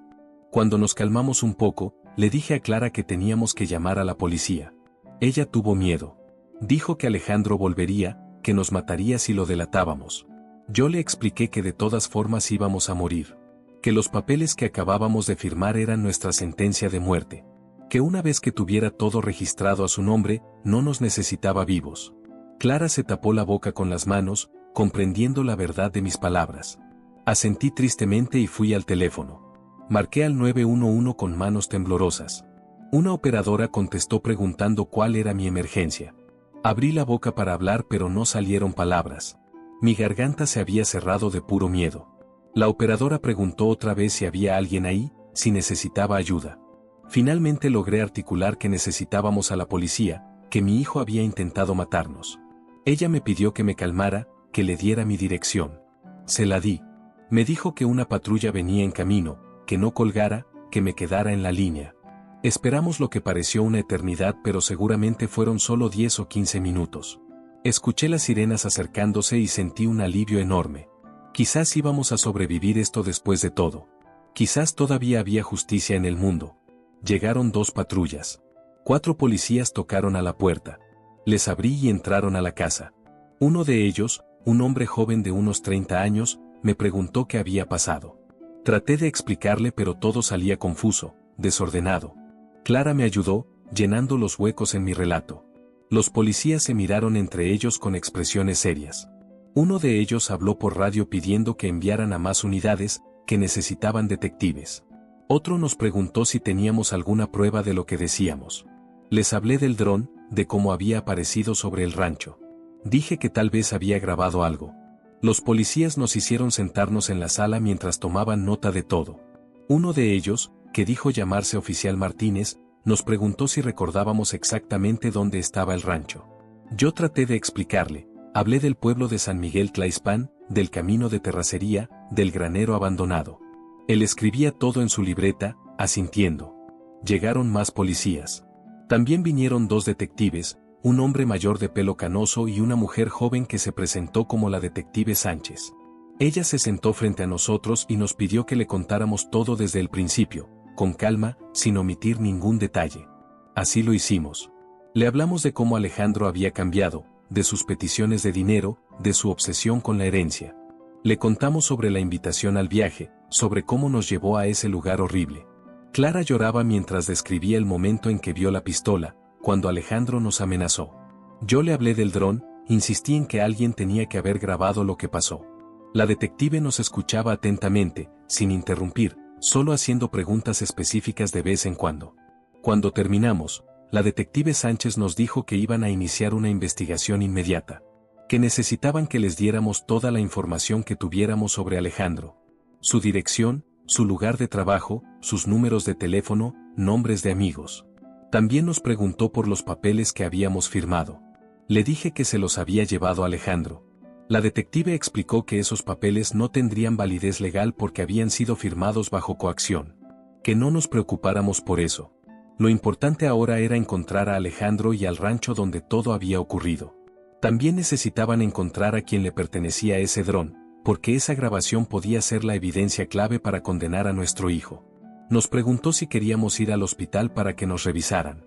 Cuando nos calmamos un poco, le dije a Clara que teníamos que llamar a la policía. Ella tuvo miedo. Dijo que Alejandro volvería, que nos mataría si lo delatábamos. Yo le expliqué que de todas formas íbamos a morir. Que los papeles que acabábamos de firmar eran nuestra sentencia de muerte. Que una vez que tuviera todo registrado a su nombre, no nos necesitaba vivos. Clara se tapó la boca con las manos, comprendiendo la verdad de mis palabras. Asentí tristemente y fui al teléfono. Marqué al 911 con manos temblorosas. Una operadora contestó preguntando cuál era mi emergencia. Abrí la boca para hablar pero no salieron palabras. Mi garganta se había cerrado de puro miedo. La operadora preguntó otra vez si había alguien ahí, si necesitaba ayuda. Finalmente logré articular que necesitábamos a la policía, que mi hijo había intentado matarnos. Ella me pidió que me calmara, que le diera mi dirección. Se la di. Me dijo que una patrulla venía en camino, que no colgara, que me quedara en la línea. Esperamos lo que pareció una eternidad, pero seguramente fueron solo 10 o 15 minutos. Escuché las sirenas acercándose y sentí un alivio enorme. Quizás íbamos a sobrevivir esto después de todo. Quizás todavía había justicia en el mundo. Llegaron 2 patrullas. 4 policías tocaron a la puerta. Les abrí y entraron a la casa. Uno de ellos, un hombre joven de unos 30 años, me preguntó qué había pasado. Traté de explicarle, pero todo salía confuso, desordenado. Clara me ayudó, llenando los huecos en mi relato. Los policías se miraron entre ellos con expresiones serias. Uno de ellos habló por radio pidiendo que enviaran a más unidades, que necesitaban detectives. Otro nos preguntó si teníamos alguna prueba de lo que decíamos. Les hablé del dron, de cómo había aparecido sobre el rancho. Dije que tal vez había grabado algo. Los policías nos hicieron sentarnos en la sala mientras tomaban nota de todo. Uno de ellos, que dijo llamarse Oficial Martínez, nos preguntó si recordábamos exactamente dónde estaba el rancho. Yo traté de explicarle, hablé del pueblo de San Miguel Tlaixpan, del camino de terracería, del granero abandonado. Él escribía todo en su libreta, asintiendo. Llegaron más policías. También vinieron 2 detectives, un hombre mayor de pelo canoso y una mujer joven que se presentó como la detective Sánchez. Ella se sentó frente a nosotros y nos pidió que le contáramos todo desde el principio, con calma, sin omitir ningún detalle. Así lo hicimos. Le hablamos de cómo Alejandro había cambiado, de sus peticiones de dinero, de su obsesión con la herencia. Le contamos sobre la invitación al viaje, sobre cómo nos llevó a ese lugar horrible. Clara lloraba mientras describía el momento en que vio la pistola, cuando Alejandro nos amenazó. Yo le hablé del dron, insistí en que alguien tenía que haber grabado lo que pasó. La detective nos escuchaba atentamente, sin interrumpir, solo haciendo preguntas específicas de vez en cuando. Cuando terminamos, la detective Sánchez nos dijo que iban a iniciar una investigación inmediata, que necesitaban que les diéramos toda la información que tuviéramos sobre Alejandro. Su dirección, su lugar de trabajo, sus números de teléfono, nombres de amigos. También nos preguntó por los papeles que habíamos firmado. Le dije que se los había llevado Alejandro. La detective explicó que esos papeles no tendrían validez legal porque habían sido firmados bajo coacción. Que no nos preocupáramos por eso. Lo importante ahora era encontrar a Alejandro y al rancho donde todo había ocurrido. También necesitaban encontrar a quien le pertenecía ese dron, porque esa grabación podía ser la evidencia clave para condenar a nuestro hijo. Nos preguntó si queríamos ir al hospital para que nos revisaran.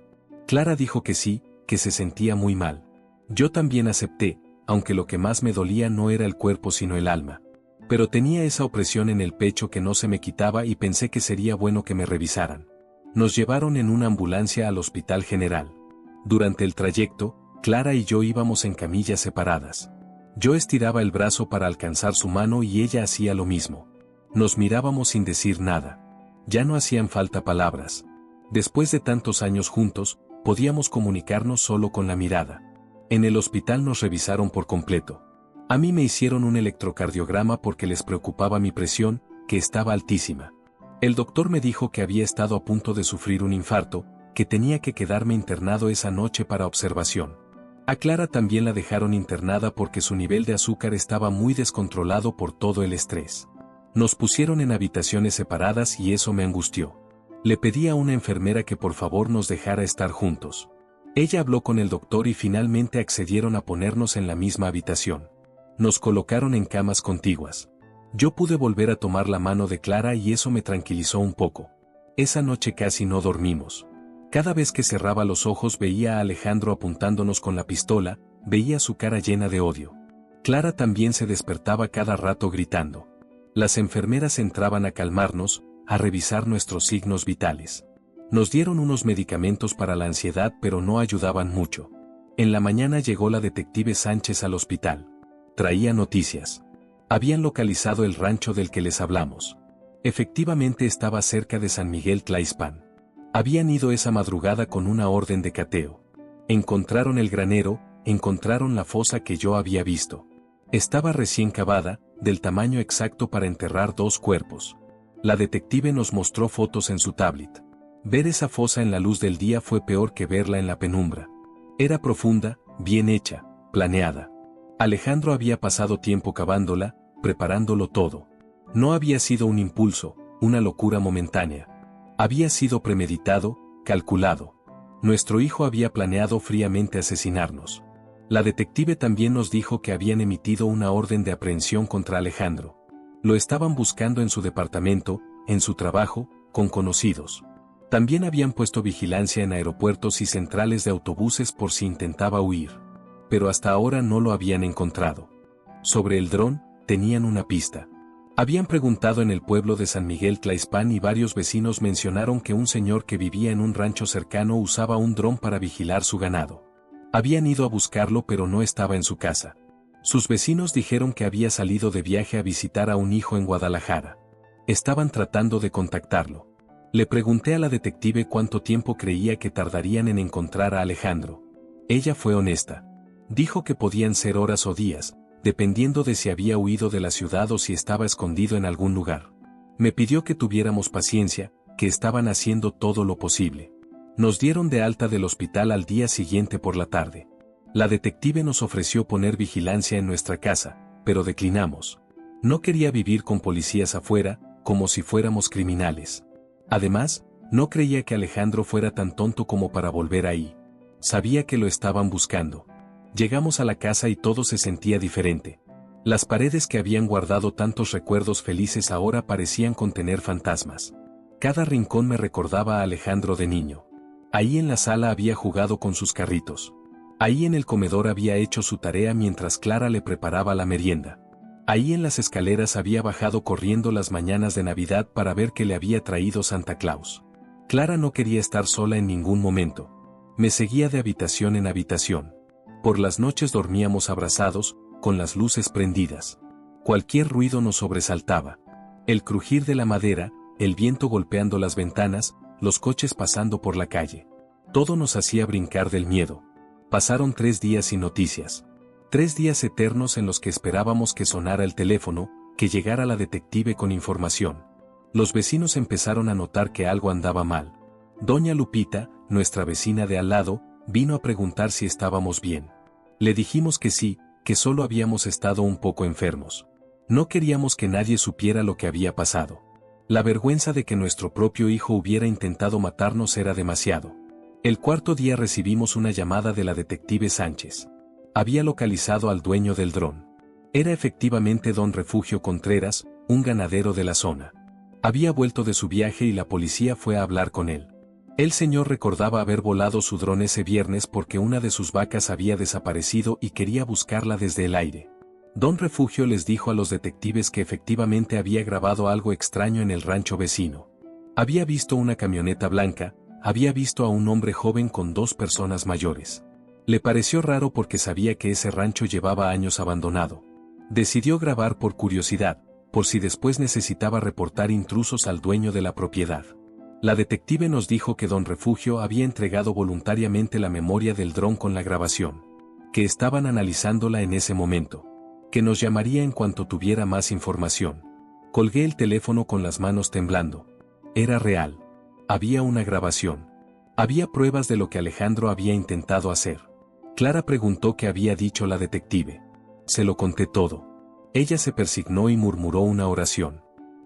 Clara dijo que sí, que se sentía muy mal. Yo también acepté, aunque lo que más me dolía no era el cuerpo sino el alma. Pero tenía esa opresión en el pecho que no se me quitaba y pensé que sería bueno que me revisaran. Nos llevaron en una ambulancia al Hospital General. Durante el trayecto, Clara y yo íbamos en camillas separadas. Yo estiraba el brazo para alcanzar su mano y ella hacía lo mismo. Nos mirábamos sin decir nada. Ya no hacían falta palabras. Después de tantos años juntos, podíamos comunicarnos solo con la mirada. En el hospital nos revisaron por completo. A mí me hicieron un electrocardiograma porque les preocupaba mi presión, que estaba altísima. El doctor me dijo que había estado a punto de sufrir un infarto, que tenía que quedarme internado esa noche para observación. A Clara también la dejaron internada porque su nivel de azúcar estaba muy descontrolado por todo el estrés. Nos pusieron en habitaciones separadas y eso me angustió. Le pedí a una enfermera que por favor nos dejara estar juntos. Ella habló con el doctor y finalmente accedieron a ponernos en la misma habitación. Nos colocaron en camas contiguas. Yo pude volver a tomar la mano de Clara y eso me tranquilizó un poco. Esa noche casi no dormimos. Cada vez que cerraba los ojos veía a Alejandro apuntándonos con la pistola, veía su cara llena de odio. Clara también se despertaba cada rato gritando. Las enfermeras entraban a calmarnos, a revisar nuestros signos vitales. Nos dieron unos medicamentos para la ansiedad pero no ayudaban mucho. En la mañana llegó la detective Sánchez al hospital. Traía noticias. Habían localizado el rancho del que les hablamos. Efectivamente estaba cerca de San Miguel Tlaixpan. Habían ido esa madrugada con una orden de cateo. Encontraron el granero, encontraron la fosa que yo había visto. Estaba recién cavada, del tamaño exacto para enterrar 2 cuerpos. La detective nos mostró fotos en su tablet. Ver esa fosa en la luz del día fue peor que verla en la penumbra. Era profunda, bien hecha, planeada. Alejandro había pasado tiempo cavándola, preparándolo todo. No había sido un impulso, una locura momentánea. Había sido premeditado, calculado. Nuestro hijo había planeado fríamente asesinarnos. La detective también nos dijo que habían emitido una orden de aprehensión contra Alejandro. Lo estaban buscando en su departamento, en su trabajo, con conocidos. También habían puesto vigilancia en aeropuertos y centrales de autobuses por si intentaba huir. Pero hasta ahora no lo habían encontrado. Sobre el dron, tenían una pista. Habían preguntado en el pueblo de San Miguel Tlalpan y varios vecinos mencionaron que un señor que vivía en un rancho cercano usaba un dron para vigilar su ganado. Habían ido a buscarlo pero no estaba en su casa. Sus vecinos dijeron que había salido de viaje a visitar a un hijo en Guadalajara. Estaban tratando de contactarlo. Le pregunté a la detective cuánto tiempo creía que tardarían en encontrar a Alejandro. Ella fue honesta. Dijo que podían ser horas o días, dependiendo de si había huido de la ciudad o si estaba escondido en algún lugar. Me pidió que tuviéramos paciencia, que estaban haciendo todo lo posible. Nos dieron de alta del hospital al día siguiente por la tarde. La detective nos ofreció poner vigilancia en nuestra casa, pero declinamos. No quería vivir con policías afuera, como si fuéramos criminales. Además, no creía que Alejandro fuera tan tonto como para volver ahí. Sabía que lo estaban buscando. Llegamos a la casa y todo se sentía diferente. Las paredes que habían guardado tantos recuerdos felices ahora parecían contener fantasmas. Cada rincón me recordaba a Alejandro de niño. Ahí en la sala había jugado con sus carritos. Ahí en el comedor había hecho su tarea mientras Clara le preparaba la merienda. Ahí en las escaleras había bajado corriendo las mañanas de Navidad para ver qué le había traído Santa Claus. Clara no quería estar sola en ningún momento. Me seguía de habitación en habitación. Por las noches dormíamos abrazados, con las luces prendidas. Cualquier ruido nos sobresaltaba. El crujir de la madera, el viento golpeando las ventanas, los coches pasando por la calle. Todo nos hacía brincar del miedo. Pasaron 3 días sin noticias. 3 días eternos en los que esperábamos que sonara el teléfono, que llegara la detective con información. Los vecinos empezaron a notar que algo andaba mal. Doña Lupita, nuestra vecina de al lado, vino a preguntar si estábamos bien. Le dijimos que sí, que solo habíamos estado un poco enfermos. No queríamos que nadie supiera lo que había pasado. La vergüenza de que nuestro propio hijo hubiera intentado matarnos era demasiado. El 4.º día recibimos una llamada de la detective Sánchez. Había localizado al dueño del dron. Era efectivamente don Refugio Contreras, un ganadero de la zona. Había vuelto de su viaje y la policía fue a hablar con él. El señor recordaba haber volado su dron ese viernes porque una de sus vacas había desaparecido y quería buscarla desde el aire. Don Refugio les dijo a los detectives que efectivamente había grabado algo extraño en el rancho vecino. Había visto una camioneta blanca, había visto a un hombre joven con 2 personas mayores. Le pareció raro porque sabía que ese rancho llevaba años abandonado. Decidió grabar por curiosidad, por si después necesitaba reportar intrusos al dueño de la propiedad. La detective nos dijo que don Refugio había entregado voluntariamente la memoria del dron con la grabación, que estaban analizándola en ese momento, que nos llamaría en cuanto tuviera más información. Colgué el teléfono con las manos temblando. Era real. Había una grabación. Había pruebas de lo que Alejandro había intentado hacer. Clara preguntó qué había dicho la detective. Se lo conté todo. Ella se persignó y murmuró una oración.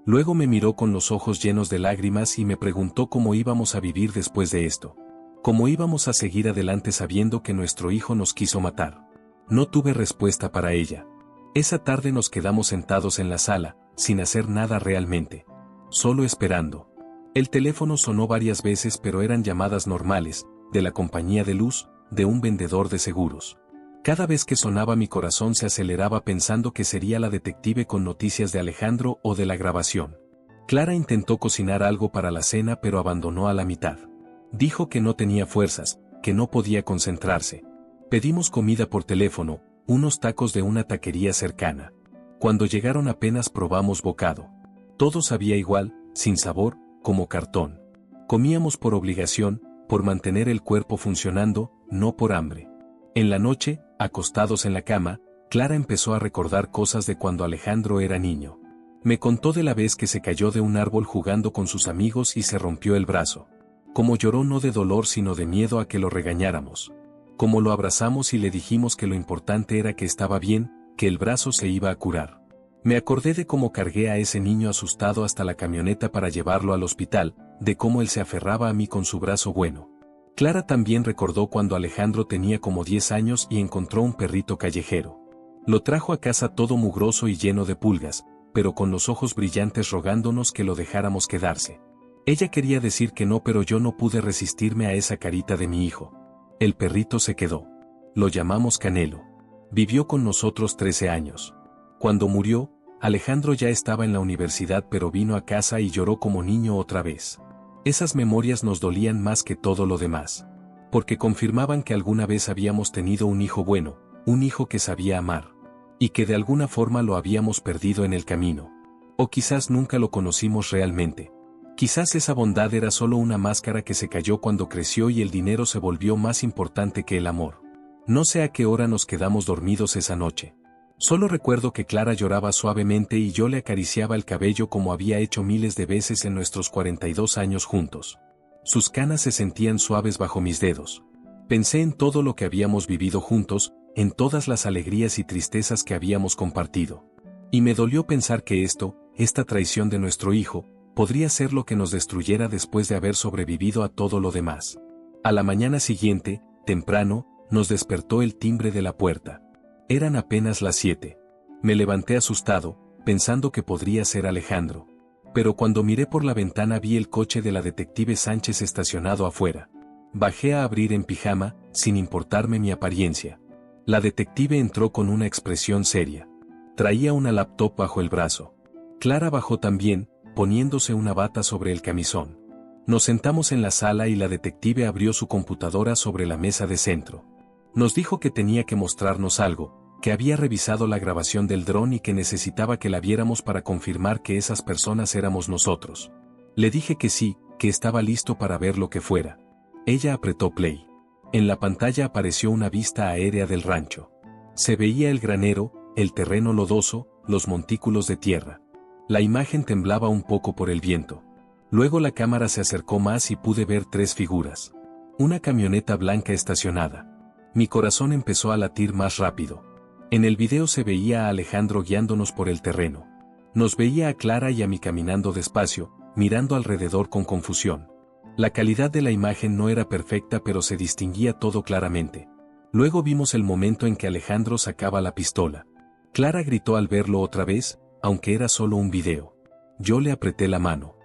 Luego me miró con los ojos llenos de lágrimas y me preguntó cómo íbamos a vivir después de esto. Cómo íbamos a seguir adelante sabiendo que nuestro hijo nos quiso matar. No tuve respuesta para ella. Esa tarde nos quedamos sentados en la sala, sin hacer nada realmente. Solo esperando. El teléfono sonó varias veces pero eran llamadas normales, de la compañía de luz, de un vendedor de seguros. Cada vez que sonaba mi corazón se aceleraba pensando que sería la detective con noticias de Alejandro o de la grabación. Clara intentó cocinar algo para la cena pero abandonó a la mitad. Dijo que no tenía fuerzas, que no podía concentrarse. Pedimos comida por teléfono, unos tacos de una taquería cercana. Cuando llegaron apenas probamos bocado. Todo sabía igual, sin sabor, como cartón. Comíamos por obligación, por mantener el cuerpo funcionando, no por hambre. En la noche, acostados en la cama, Clara empezó a recordar cosas de cuando Alejandro era niño. Me contó de la vez que se cayó de un árbol jugando con sus amigos y se rompió el brazo. Cómo lloró no de dolor sino de miedo a que lo regañáramos. Cómo lo abrazamos y le dijimos que lo importante era que estaba bien, que el brazo se iba a curar. Me acordé de cómo cargué a ese niño asustado hasta la camioneta para llevarlo al hospital, de cómo él se aferraba a mí con su brazo bueno. Clara también recordó cuando Alejandro tenía como 10 años y encontró un perrito callejero. Lo trajo a casa todo mugroso y lleno de pulgas, pero con los ojos brillantes rogándonos que lo dejáramos quedarse. Ella quería decir que no, pero yo no pude resistirme a esa carita de mi hijo. El perrito se quedó. Lo llamamos Canelo. Vivió con nosotros 13 años. Cuando murió, Alejandro ya estaba en la universidad, pero vino a casa y lloró como niño otra vez. Esas memorias nos dolían más que todo lo demás. Porque confirmaban que alguna vez habíamos tenido un hijo bueno, un hijo que sabía amar. Y que de alguna forma lo habíamos perdido en el camino. O quizás nunca lo conocimos realmente. Quizás esa bondad era solo una máscara que se cayó cuando creció y el dinero se volvió más importante que el amor. No sé a qué hora nos quedamos dormidos esa noche. Solo recuerdo que Clara lloraba suavemente y yo le acariciaba el cabello como había hecho miles de veces en nuestros 42 años juntos. Sus canas se sentían suaves bajo mis dedos. Pensé en todo lo que habíamos vivido juntos, en todas las alegrías y tristezas que habíamos compartido. Y me dolió pensar que esta traición de nuestro hijo, podría ser lo que nos destruyera después de haber sobrevivido a todo lo demás. A la mañana siguiente, temprano, nos despertó el timbre de la puerta. Eran apenas las 7. Me levanté asustado, pensando que podría ser Alejandro. Pero cuando miré por la ventana vi el coche de la detective Sánchez estacionado afuera. Bajé a abrir en pijama, sin importarme mi apariencia. La detective entró con una expresión seria. Traía una laptop bajo el brazo. Clara bajó también, poniéndose una bata sobre el camisón. Nos sentamos en la sala y la detective abrió su computadora sobre la mesa de centro. Nos dijo que tenía que mostrarnos algo, que había revisado la grabación del dron y que necesitaba que la viéramos para confirmar que esas personas éramos nosotros. Le dije que sí, que estaba listo para ver lo que fuera. Ella apretó play. En la pantalla apareció una vista aérea del rancho. Se veía el granero, el terreno lodoso, los montículos de tierra. La imagen temblaba un poco por el viento. Luego la cámara se acercó más y pude ver 3 figuras. Una camioneta blanca estacionada. Mi corazón empezó a latir más rápido. En el video se veía a Alejandro guiándonos por el terreno. Nos veía a Clara y a mí caminando despacio, mirando alrededor con confusión. La calidad de la imagen no era perfecta, pero se distinguía todo claramente. Luego vimos el momento en que Alejandro sacaba la pistola. Clara gritó al verlo otra vez, aunque era solo un video. Yo le apreté la mano.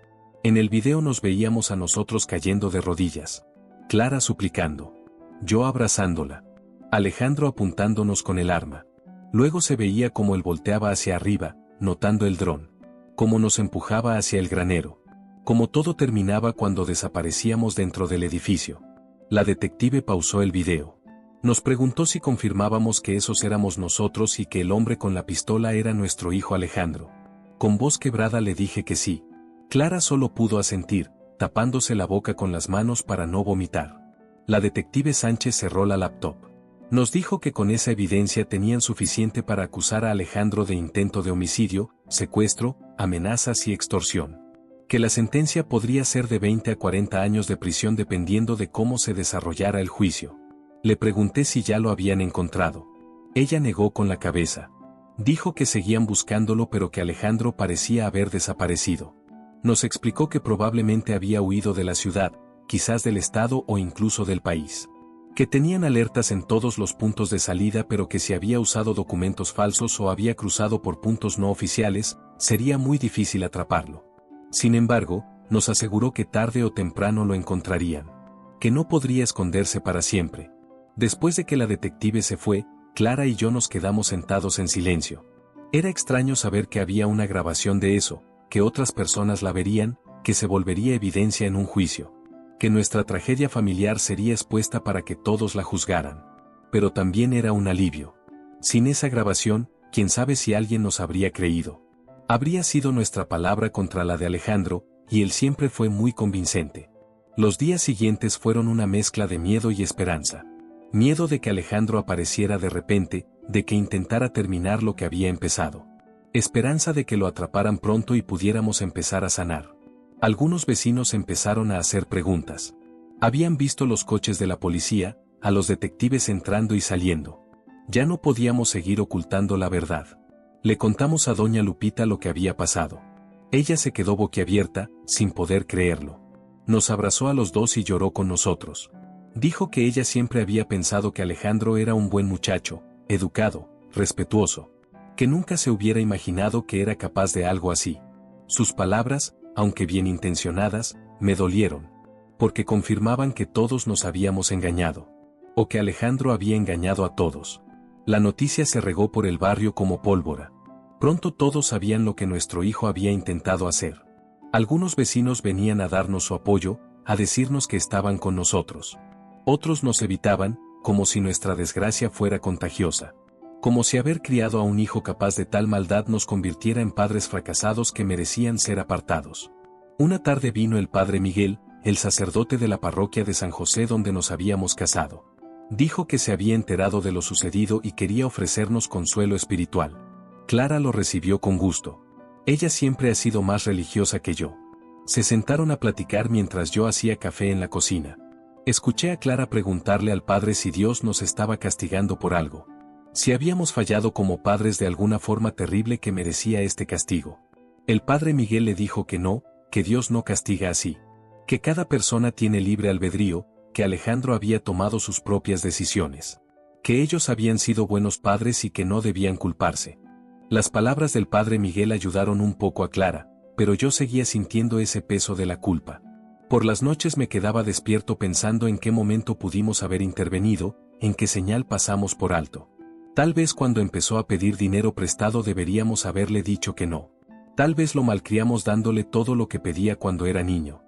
En el video nos veíamos a nosotros cayendo de rodillas. Clara suplicando. Yo abrazándola. Alejandro apuntándonos con el arma. Luego se veía como él volteaba hacia arriba, notando el dron. Cómo nos empujaba hacia el granero. Como todo terminaba cuando desaparecíamos dentro del edificio. La detective pausó el video. Nos preguntó si confirmábamos que esos éramos nosotros y que el hombre con la pistola era nuestro hijo Alejandro. Con voz quebrada le dije que sí. Clara solo pudo asentir, tapándose la boca con las manos para no vomitar. La detective Sánchez cerró la laptop. Nos dijo que con esa evidencia tenían suficiente para acusar a Alejandro de intento de homicidio, secuestro, amenazas y extorsión. Que la sentencia podría ser de 20 a 40 años de prisión dependiendo de cómo se desarrollara el juicio. Le pregunté si ya lo habían encontrado. Ella negó con la cabeza. Dijo que seguían buscándolo pero que Alejandro parecía haber desaparecido. Nos explicó que probablemente había huido de la ciudad, quizás del estado o incluso del país. Que tenían alertas en todos los puntos de salida pero que si había usado documentos falsos o había cruzado por puntos no oficiales, sería muy difícil atraparlo. Sin embargo, nos aseguró que tarde o temprano lo encontrarían. Que no podría esconderse para siempre. Después de que la detective se fue, Clara y yo nos quedamos sentados en silencio. Era extraño saber que había una grabación de eso, que otras personas la verían, que se volvería evidencia en un juicio. Que nuestra tragedia familiar sería expuesta para que todos la juzgaran. Pero también era un alivio. Sin esa grabación, quién sabe si alguien nos habría creído. Habría sido nuestra palabra contra la de Alejandro, y él siempre fue muy convincente. Los días siguientes fueron una mezcla de miedo y esperanza. Miedo de que Alejandro apareciera de repente, de que intentara terminar lo que había empezado. Esperanza de que lo atraparan pronto y pudiéramos empezar a sanar. Algunos vecinos empezaron a hacer preguntas. Habían visto los coches de la policía, a los detectives entrando y saliendo. Ya no podíamos seguir ocultando la verdad. Le contamos a doña Lupita lo que había pasado. Ella se quedó boquiabierta, sin poder creerlo. Nos abrazó a los dos y lloró con nosotros. Dijo que ella siempre había pensado que Alejandro era un buen muchacho, educado, respetuoso. Que nunca se hubiera imaginado que era capaz de algo así. Sus palabras, aunque bien intencionadas, me dolieron. Porque confirmaban que todos nos habíamos engañado. O que Alejandro había engañado a todos. La noticia se regó por el barrio como pólvora. Pronto todos sabían lo que nuestro hijo había intentado hacer. Algunos vecinos venían a darnos su apoyo, a decirnos que estaban con nosotros. Otros nos evitaban, como si nuestra desgracia fuera contagiosa. Como si haber criado a un hijo capaz de tal maldad nos convirtiera en padres fracasados que merecían ser apartados. Una tarde vino el padre Miguel, el sacerdote de la parroquia de San José donde nos habíamos casado. Dijo que se había enterado de lo sucedido y quería ofrecernos consuelo espiritual. Clara lo recibió con gusto. Ella siempre ha sido más religiosa que yo. Se sentaron a platicar mientras yo hacía café en la cocina. Escuché a Clara preguntarle al padre si Dios nos estaba castigando por algo. Si habíamos fallado como padres de alguna forma terrible que merecía este castigo. El padre Miguel le dijo que no, que Dios no castiga así. Que cada persona tiene libre albedrío, que Alejandro había tomado sus propias decisiones. Que ellos habían sido buenos padres y que no debían culparse. Las palabras del padre Miguel ayudaron un poco a Clara, pero yo seguía sintiendo ese peso de la culpa. Por las noches me quedaba despierto pensando en qué momento pudimos haber intervenido, en qué señal pasamos por alto. Tal vez cuando empezó a pedir dinero prestado deberíamos haberle dicho que no. Tal vez lo malcriamos dándole todo lo que pedía cuando era niño.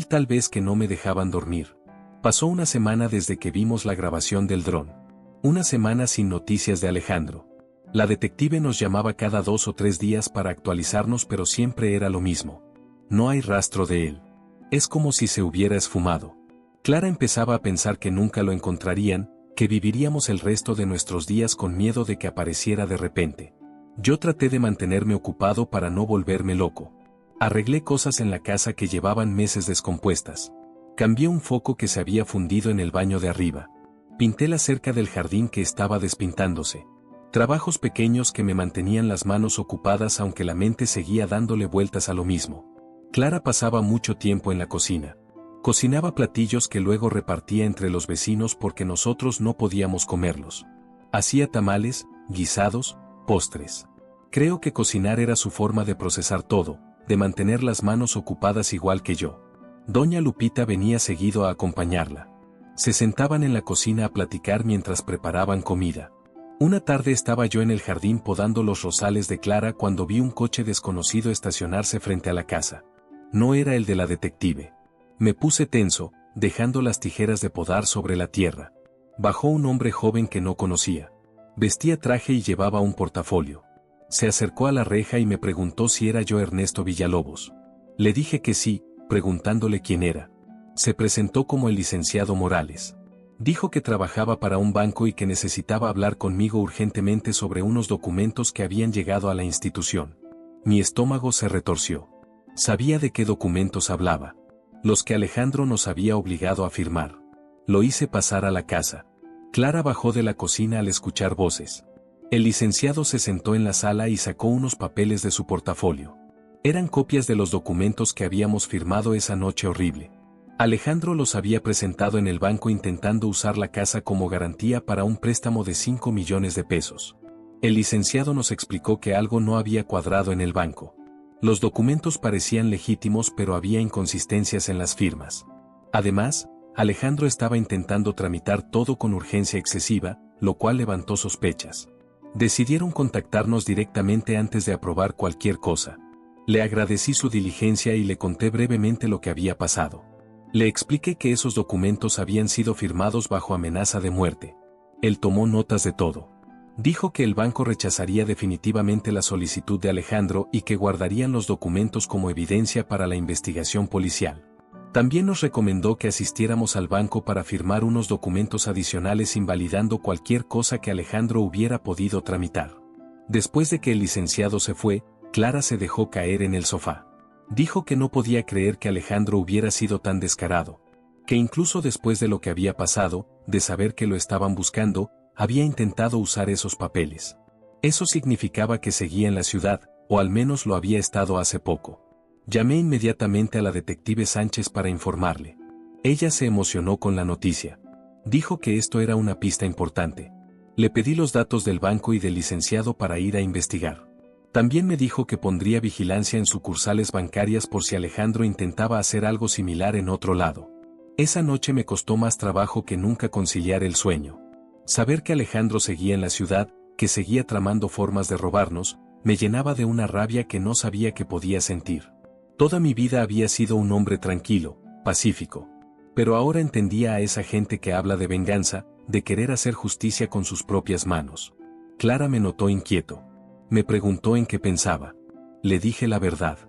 Tal vez que no me dejaban dormir. Pasó una semana desde que vimos la grabación del dron. Una semana sin noticias de Alejandro. La detective nos llamaba cada 2 o 3 días para actualizarnos, pero siempre era lo mismo. No hay rastro de él. Es como si se hubiera esfumado. Clara empezaba a pensar que nunca lo encontrarían, que viviríamos el resto de nuestros días con miedo de que apareciera de repente. Yo traté de mantenerme ocupado para no volverme loco. Arreglé cosas en la casa que llevaban meses descompuestas. Cambié un foco que se había fundido en el baño de arriba. Pinté la cerca del jardín que estaba despintándose. Trabajos pequeños que me mantenían las manos ocupadas aunque la mente seguía dándole vueltas a lo mismo. Clara pasaba mucho tiempo en la cocina. Cocinaba platillos que luego repartía entre los vecinos porque nosotros no podíamos comerlos. Hacía tamales, guisados, postres. Creo que cocinar era su forma de procesar todo, de mantener las manos ocupadas igual que yo. Doña Lupita venía seguido a acompañarla. Se sentaban en la cocina a platicar mientras preparaban comida. Una tarde estaba yo en el jardín podando los rosales de Clara cuando vi un coche desconocido estacionarse frente a la casa. No era el de la detective. Me puse tenso, dejando las tijeras de podar sobre la tierra. Bajó un hombre joven que no conocía. Vestía traje y llevaba un portafolio. Se acercó a la reja y me preguntó si era yo Ernesto Villalobos. Le dije que sí, preguntándole quién era. Se presentó como el licenciado Morales. Dijo que trabajaba para un banco y que necesitaba hablar conmigo urgentemente sobre unos documentos que habían llegado a la institución. Mi estómago se retorció. Sabía de qué documentos hablaba. Los que Alejandro nos había obligado a firmar. Lo hice pasar a la casa. Clara bajó de la cocina al escuchar voces. El licenciado se sentó en la sala y sacó unos papeles de su portafolio. Eran copias de los documentos que habíamos firmado esa noche horrible. Alejandro los había presentado en el banco intentando usar la casa como garantía para un préstamo de 5 millones de pesos. El licenciado nos explicó que algo no había cuadrado en el banco. Los documentos parecían legítimos pero había inconsistencias en las firmas. Además, Alejandro estaba intentando tramitar todo con urgencia excesiva, lo cual levantó sospechas. Decidieron contactarnos directamente antes de aprobar cualquier cosa. Le agradecí su diligencia y le conté brevemente lo que había pasado. Le expliqué que esos documentos habían sido firmados bajo amenaza de muerte. Él tomó notas de todo. Dijo que el banco rechazaría definitivamente la solicitud de Alejandro y que guardarían los documentos como evidencia para la investigación policial. También nos recomendó que asistiéramos al banco para firmar unos documentos adicionales invalidando cualquier cosa que Alejandro hubiera podido tramitar. Después de que el licenciado se fue, Clara se dejó caer en el sofá. Dijo que no podía creer que Alejandro hubiera sido tan descarado, que incluso después de lo que había pasado, de saber que lo estaban buscando, había intentado usar esos papeles. Eso significaba que seguía en la ciudad, o al menos lo había estado hace poco. Llamé inmediatamente a la detective Sánchez para informarle. Ella se emocionó con la noticia. Dijo que esto era una pista importante. Le pedí los datos del banco y del licenciado para ir a investigar. También me dijo que pondría vigilancia en sucursales bancarias por si Alejandro intentaba hacer algo similar en otro lado. Esa noche me costó más trabajo que nunca conciliar el sueño. Saber que Alejandro seguía en la ciudad, que seguía tramando formas de robarnos, me llenaba de una rabia que no sabía que podía sentir. Toda mi vida había sido un hombre tranquilo, pacífico. Pero ahora entendía a esa gente que habla de venganza, de querer hacer justicia con sus propias manos. Clara me notó inquieto. Me preguntó en qué pensaba. Le dije la verdad.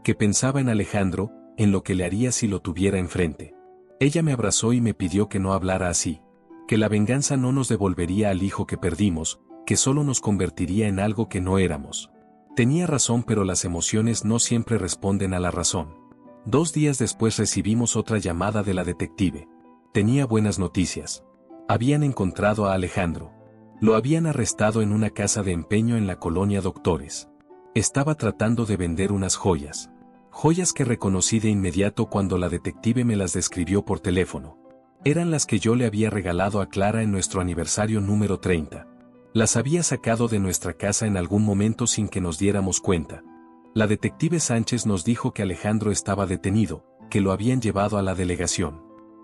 Que pensaba en Alejandro, en lo que le haría si lo tuviera enfrente. Ella me abrazó y me pidió que no hablara así. Que la venganza no nos devolvería al hijo que perdimos, que solo nos convertiría en algo que no éramos. Tenía razón, pero las emociones no siempre responden a la razón. 2 días después recibimos otra llamada de la detective. Tenía buenas noticias. Habían encontrado a Alejandro. Lo habían arrestado en una casa de empeño en la colonia Doctores. Estaba tratando de vender unas joyas. Joyas que reconocí de inmediato cuando la detective me las describió por teléfono. Eran las que yo le había regalado a Clara en nuestro aniversario número 30. Las había sacado de nuestra casa en algún momento sin que nos diéramos cuenta. La detective Sánchez nos dijo que Alejandro estaba detenido, que lo habían llevado a la delegación.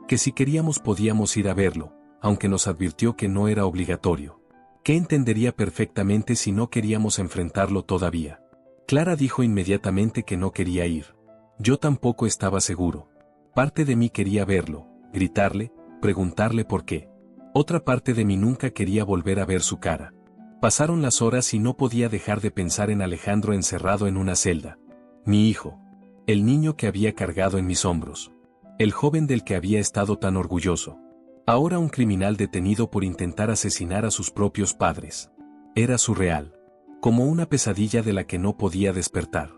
Que si queríamos podíamos ir a verlo, aunque nos advirtió que no era obligatorio. Que entendería perfectamente si no queríamos enfrentarlo todavía. Clara dijo inmediatamente que no quería ir. Yo tampoco estaba seguro. Parte de mí quería verlo, gritarle, preguntarle por qué. Otra parte de mí nunca quería volver a ver su cara. Pasaron las horas y no podía dejar de pensar en Alejandro encerrado en una celda. Mi hijo. El niño que había cargado en mis hombros. El joven del que había estado tan orgulloso. Ahora un criminal detenido por intentar asesinar a sus propios padres. Era surreal. Como una pesadilla de la que no podía despertar.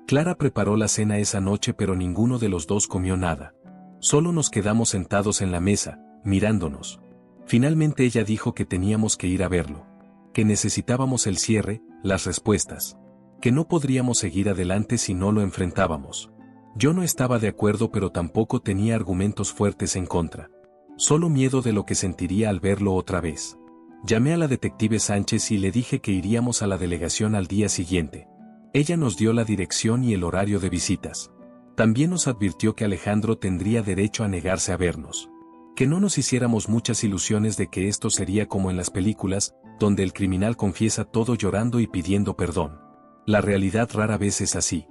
Clara preparó la cena esa noche, pero ninguno de los dos comió nada. Solo nos quedamos sentados en la mesa, mirándonos. Finalmente ella dijo que teníamos que ir a verlo. Que necesitábamos el cierre, las respuestas. Que no podríamos seguir adelante si no lo enfrentábamos. Yo no estaba de acuerdo, pero tampoco tenía argumentos fuertes en contra. Solo miedo de lo que sentiría al verlo otra vez. Llamé a la detective Sánchez y le dije que iríamos a la delegación al día siguiente. Ella nos dio la dirección y el horario de visitas. También nos advirtió que Alejandro tendría derecho a negarse a vernos. Que no nos hiciéramos muchas ilusiones de que esto sería como en las películas, donde el criminal confiesa todo llorando y pidiendo perdón. La realidad rara vez es así.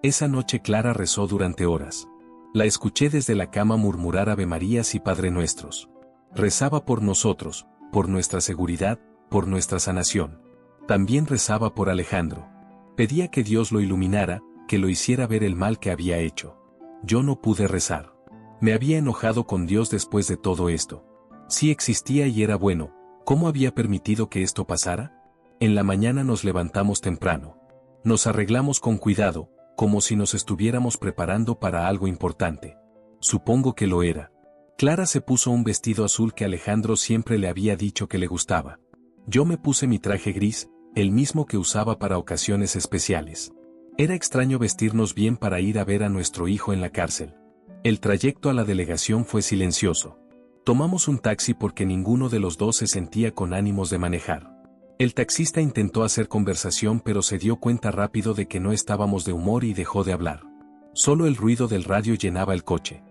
Esa noche Clara rezó durante horas. La escuché desde la cama murmurar avemarías y Padre Nuestros. Rezaba por nosotros, por nuestra seguridad, por nuestra sanación. También rezaba por Alejandro. Pedía que Dios lo iluminara, que lo hiciera ver el mal que había hecho. Yo no pude rezar. Me había enojado con Dios después de todo esto. Si existía y era bueno, ¿cómo había permitido que esto pasara? En la mañana nos levantamos temprano. Nos arreglamos con cuidado, como si nos estuviéramos preparando para algo importante. Supongo que lo era. Clara se puso un vestido azul que Alejandro siempre le había dicho que le gustaba. Yo me puse mi traje gris, el mismo que usaba para ocasiones especiales. Era extraño vestirnos bien para ir a ver a nuestro hijo en la cárcel. El trayecto a la delegación fue silencioso. Tomamos un taxi porque ninguno de los dos se sentía con ánimos de manejar. El taxista intentó hacer conversación, pero se dio cuenta rápido de que no estábamos de humor y dejó de hablar. Solo el ruido del radio llenaba el coche.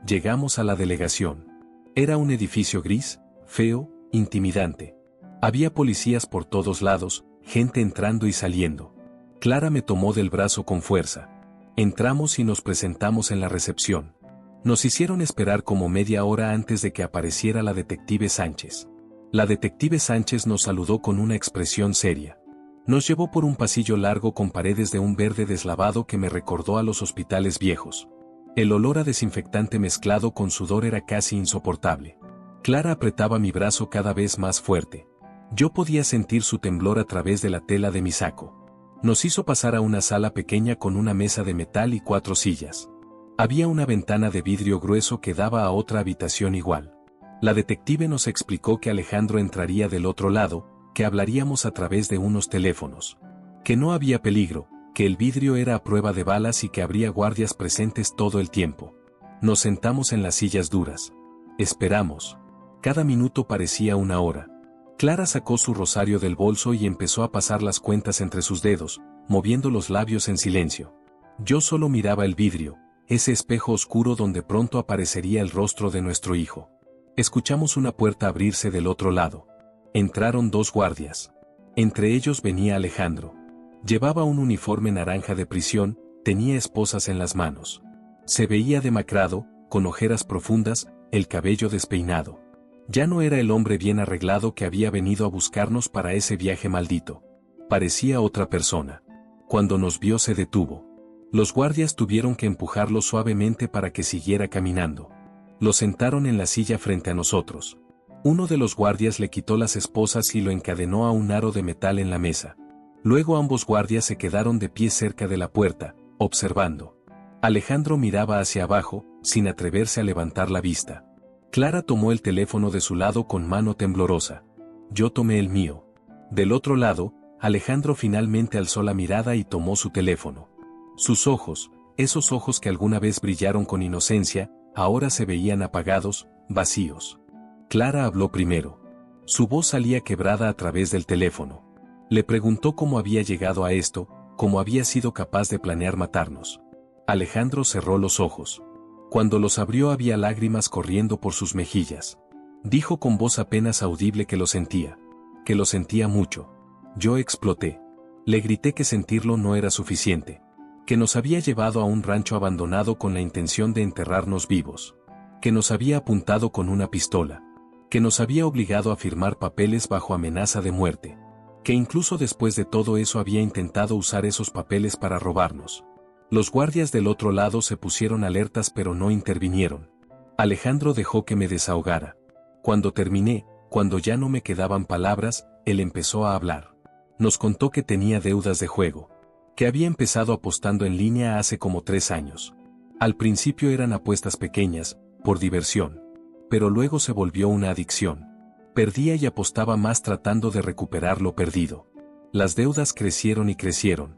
Llegamos a la delegación. Era un edificio gris, feo, intimidante. Había policías por todos lados, gente entrando y saliendo. Clara me tomó del brazo con fuerza. Entramos y nos presentamos en la recepción. Nos hicieron esperar como media hora antes de que apareciera la detective Sánchez. La detective Sánchez nos saludó con una expresión seria. Nos llevó por un pasillo largo con paredes de un verde deslavado que me recordó a los hospitales viejos. El olor a desinfectante mezclado con sudor era casi insoportable. Clara apretaba mi brazo cada vez más fuerte. Yo podía sentir su temblor a través de la tela de mi saco. Nos hizo pasar a una sala pequeña con una mesa de metal y 4 sillas. Había una ventana de vidrio grueso que daba a otra habitación igual. La detective nos explicó que Alejandro entraría del otro lado, que hablaríamos a través de unos teléfonos. Que no había peligro, que el vidrio era a prueba de balas y que habría guardias presentes todo el tiempo. Nos sentamos en las sillas duras. Esperamos. Cada minuto parecía una hora. Clara sacó su rosario del bolso y empezó a pasar las cuentas entre sus dedos, moviendo los labios en silencio. Yo solo miraba el vidrio, ese espejo oscuro donde pronto aparecería el rostro de nuestro hijo. Escuchamos una puerta abrirse del otro lado. Entraron 2 guardias. Entre ellos venía Alejandro. Llevaba un uniforme naranja de prisión, tenía esposas en las manos. Se veía demacrado, con ojeras profundas, el cabello despeinado. Ya no era el hombre bien arreglado que había venido a buscarnos para ese viaje maldito. Parecía otra persona. Cuando nos vio se detuvo. Los guardias tuvieron que empujarlo suavemente para que siguiera caminando. Lo sentaron en la silla frente a nosotros. Uno de los guardias le quitó las esposas y lo encadenó a un aro de metal en la mesa. Luego ambos guardias se quedaron de pie cerca de la puerta, observando. Alejandro miraba hacia abajo, sin atreverse a levantar la vista. Clara tomó el teléfono de su lado con mano temblorosa. Yo tomé el mío. Del otro lado, Alejandro finalmente alzó la mirada y tomó su teléfono. Sus ojos, esos ojos que alguna vez brillaron con inocencia, ahora se veían apagados, vacíos. Clara habló primero. Su voz salía quebrada a través del teléfono. Le preguntó cómo había llegado a esto, cómo había sido capaz de planear matarnos. Alejandro cerró los ojos. Cuando los abrió había lágrimas corriendo por sus mejillas. Dijo con voz apenas audible que lo sentía mucho. Yo exploté. Le grité que sentirlo no era suficiente. Que nos había llevado a un rancho abandonado con la intención de enterrarnos vivos. Que nos había apuntado con una pistola. Que nos había obligado a firmar papeles bajo amenaza de muerte. Que incluso después de todo eso había intentado usar esos papeles para robarnos. Los guardias del otro lado se pusieron alertas pero no intervinieron. Alejandro dejó que me desahogara. Cuando terminé, cuando ya no me quedaban palabras, él empezó a hablar. Nos contó que tenía deudas de juego. Que había empezado apostando en línea hace como 3 años. Al principio eran apuestas pequeñas, por diversión. Pero luego se volvió una adicción. Perdía y apostaba más tratando de recuperar lo perdido. Las deudas crecieron y crecieron.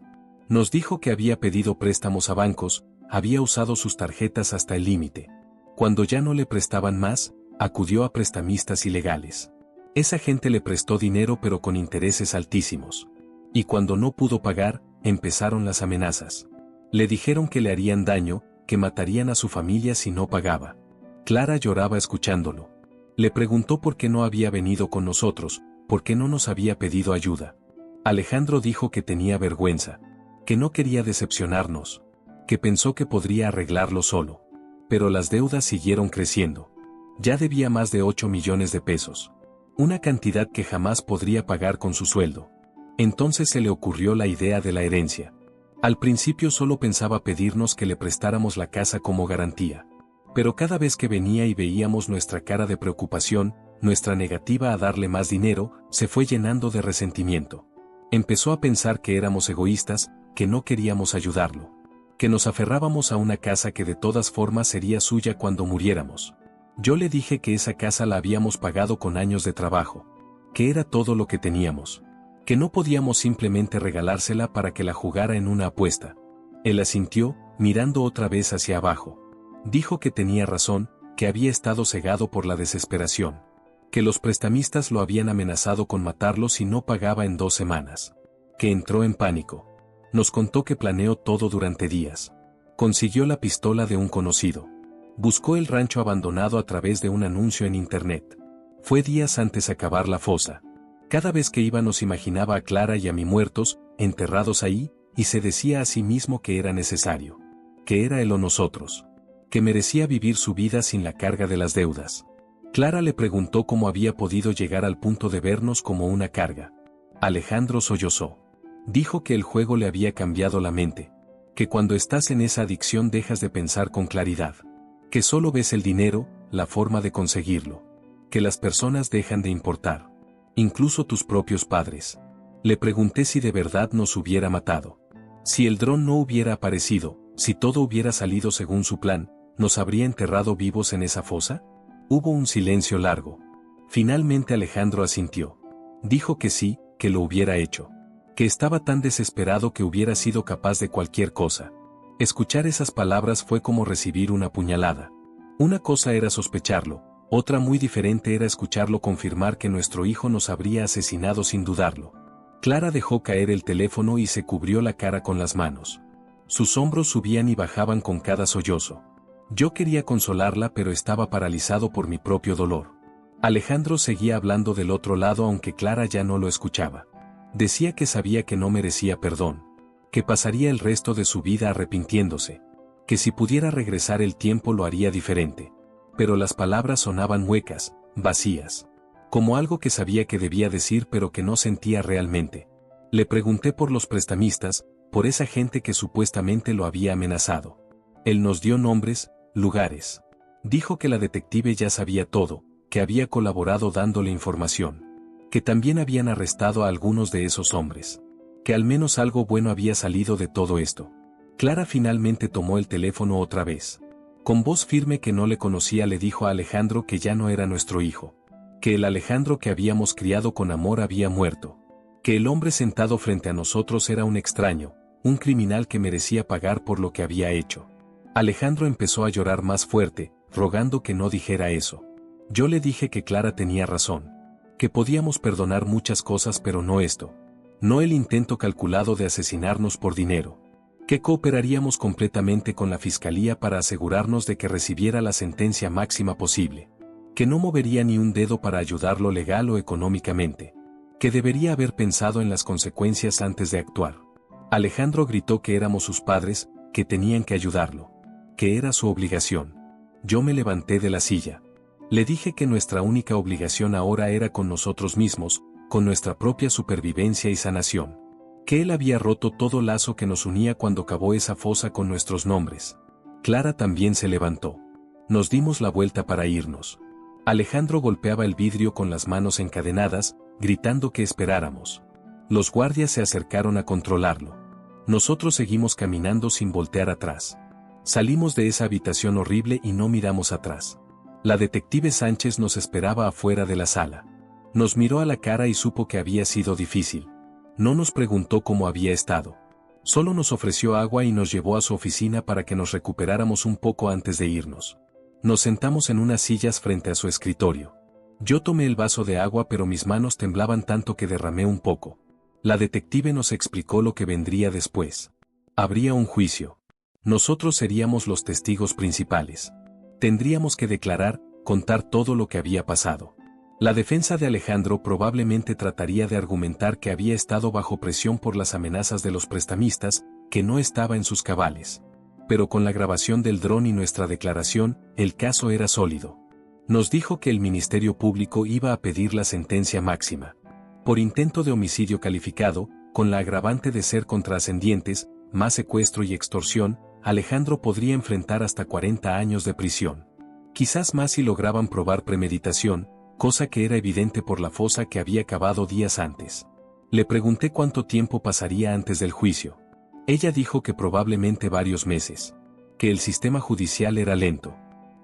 Nos dijo que había pedido préstamos a bancos, había usado sus tarjetas hasta el límite. Cuando ya no le prestaban más, acudió a prestamistas ilegales. Esa gente le prestó dinero pero con intereses altísimos. Y cuando no pudo pagar, empezaron las amenazas. Le dijeron que le harían daño, que matarían a su familia si no pagaba. Clara lloraba escuchándolo. Le preguntó por qué no había venido con nosotros, por qué no nos había pedido ayuda. Alejandro dijo que tenía vergüenza. Que no quería decepcionarnos, que pensó que podría arreglarlo solo. Pero las deudas siguieron creciendo. Ya debía más de 8 millones de pesos. Una cantidad que jamás podría pagar con su sueldo. Entonces se le ocurrió la idea de la herencia. Al principio solo pensaba pedirnos que le prestáramos la casa como garantía. Pero cada vez que venía y veíamos nuestra cara de preocupación, nuestra negativa a darle más dinero, se fue llenando de resentimiento. Empezó a pensar que éramos egoístas, que no queríamos ayudarlo. Que nos aferrábamos a una casa que de todas formas sería suya cuando muriéramos. Yo le dije que esa casa la habíamos pagado con años de trabajo. Que era todo lo que teníamos. Que no podíamos simplemente regalársela para que la jugara en una apuesta. Él asintió, mirando otra vez hacia abajo. Dijo que tenía razón, que había estado cegado por la desesperación. Que los prestamistas lo habían amenazado con matarlo si no pagaba en 2 semanas. Que entró en pánico. Nos contó que planeó todo durante días. Consiguió la pistola de un conocido. Buscó el rancho abandonado a través de un anuncio en internet. Fue días antes de acabar la fosa. Cada vez que iba nos imaginaba a Clara y a mí muertos, enterrados ahí, y se decía a sí mismo que era necesario. Que era él o nosotros. Que merecía vivir su vida sin la carga de las deudas. Clara le preguntó cómo había podido llegar al punto de vernos como una carga. Alejandro sollozó. Dijo que el juego le había cambiado la mente. Que cuando estás en esa adicción dejas de pensar con claridad. Que solo ves el dinero, la forma de conseguirlo. Que las personas dejan de importar. Incluso tus propios padres. Le pregunté si de verdad nos hubiera matado. Si el dron no hubiera aparecido, si todo hubiera salido según su plan, ¿nos habría enterrado vivos en esa fosa? Hubo un silencio largo. Finalmente Alejandro asintió. Dijo que sí, que lo hubiera hecho. Que estaba tan desesperado que hubiera sido capaz de cualquier cosa. Escuchar esas palabras fue como recibir una puñalada. Una cosa era sospecharlo, otra muy diferente era escucharlo confirmar que nuestro hijo nos habría asesinado sin dudarlo. Clara dejó caer el teléfono y se cubrió la cara con las manos. Sus hombros subían y bajaban con cada sollozo. Yo quería consolarla pero estaba paralizado por mi propio dolor. Alejandro seguía hablando del otro lado aunque Clara ya no lo escuchaba. Decía que sabía que no merecía perdón. Que pasaría el resto de su vida arrepintiéndose. Que si pudiera regresar el tiempo lo haría diferente. Pero las palabras sonaban huecas, vacías. Como algo que sabía que debía decir pero que no sentía realmente. Le pregunté por los prestamistas, por esa gente que supuestamente lo había amenazado. Él nos dio nombres, lugares. Dijo que la detective ya sabía todo, que había colaborado dándole información. Que también habían arrestado a algunos de esos hombres. Que al menos algo bueno había salido de todo esto. Clara finalmente tomó el teléfono otra vez. Con voz firme que no le conocía le dijo a Alejandro que ya no era nuestro hijo. Que el Alejandro que habíamos criado con amor había muerto. Que el hombre sentado frente a nosotros era un extraño, un criminal que merecía pagar por lo que había hecho. Alejandro empezó a llorar más fuerte, rogando que no dijera eso. Yo le dije que Clara tenía razón. Que podíamos perdonar muchas cosas pero no esto. No el intento calculado de asesinarnos por dinero. Que cooperaríamos completamente con la fiscalía para asegurarnos de que recibiera la sentencia máxima posible. Que no movería ni un dedo para ayudarlo legal o económicamente. Que debería haber pensado en las consecuencias antes de actuar. Alejandro gritó que éramos sus padres, que tenían que ayudarlo. Que era su obligación. Yo me levanté de la silla. Le dije que nuestra única obligación ahora era con nosotros mismos, con nuestra propia supervivencia y sanación. Que él había roto todo lazo que nos unía cuando cavó esa fosa con nuestros nombres. Clara también se levantó. Nos dimos la vuelta para irnos. Alejandro golpeaba el vidrio con las manos encadenadas, gritando que esperáramos. Los guardias se acercaron a controlarlo. Nosotros seguimos caminando sin voltear atrás. Salimos de esa habitación horrible y no miramos atrás. La detective Sánchez nos esperaba afuera de la sala. Nos miró a la cara y supo que había sido difícil. No nos preguntó cómo había estado. Solo nos ofreció agua y nos llevó a su oficina para que nos recuperáramos un poco antes de irnos. Nos sentamos en unas sillas frente a su escritorio. Yo tomé el vaso de agua pero mis manos temblaban tanto que derramé un poco. La detective nos explicó lo que vendría después. Habría un juicio. Nosotros seríamos los testigos principales. Tendríamos que declarar, contar todo lo que había pasado. La defensa de Alejandro probablemente trataría de argumentar que había estado bajo presión por las amenazas de los prestamistas, que no estaba en sus cabales. Pero con la grabación del dron y nuestra declaración, el caso era sólido. Nos dijo que el Ministerio Público iba a pedir la sentencia máxima. Por intento de homicidio calificado, con la agravante de ser contraascendientes, más secuestro y extorsión, Alejandro podría enfrentar hasta 40 años de prisión. Quizás más si lograban probar premeditación, cosa que era evidente por la fosa que había cavado días antes. Le pregunté cuánto tiempo pasaría antes del juicio. Ella dijo que probablemente varios meses. Que el sistema judicial era lento.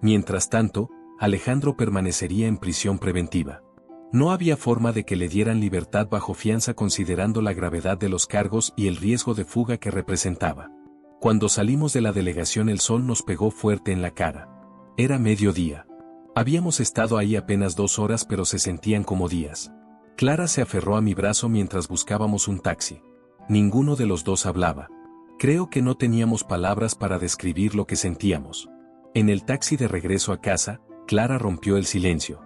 Mientras tanto, Alejandro permanecería en prisión preventiva. No había forma de que le dieran libertad bajo fianza considerando la gravedad de los cargos y el riesgo de fuga que representaba. Cuando salimos de la delegación el sol nos pegó fuerte en la cara. Era mediodía. Habíamos estado ahí apenas 2 horas pero se sentían como días. Clara se aferró a mi brazo mientras buscábamos un taxi. Ninguno de los dos hablaba. Creo que no teníamos palabras para describir lo que sentíamos. En el taxi de regreso a casa, Clara rompió el silencio.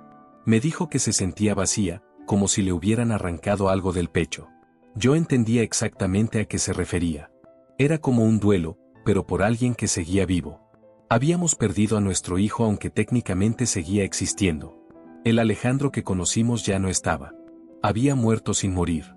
Me dijo que se sentía vacía, como si le hubieran arrancado algo del pecho. Yo entendía exactamente a qué se refería. Era como un duelo, pero por alguien que seguía vivo. Habíamos perdido a nuestro hijo aunque técnicamente seguía existiendo. El Alejandro que conocimos ya no estaba. Había muerto sin morir.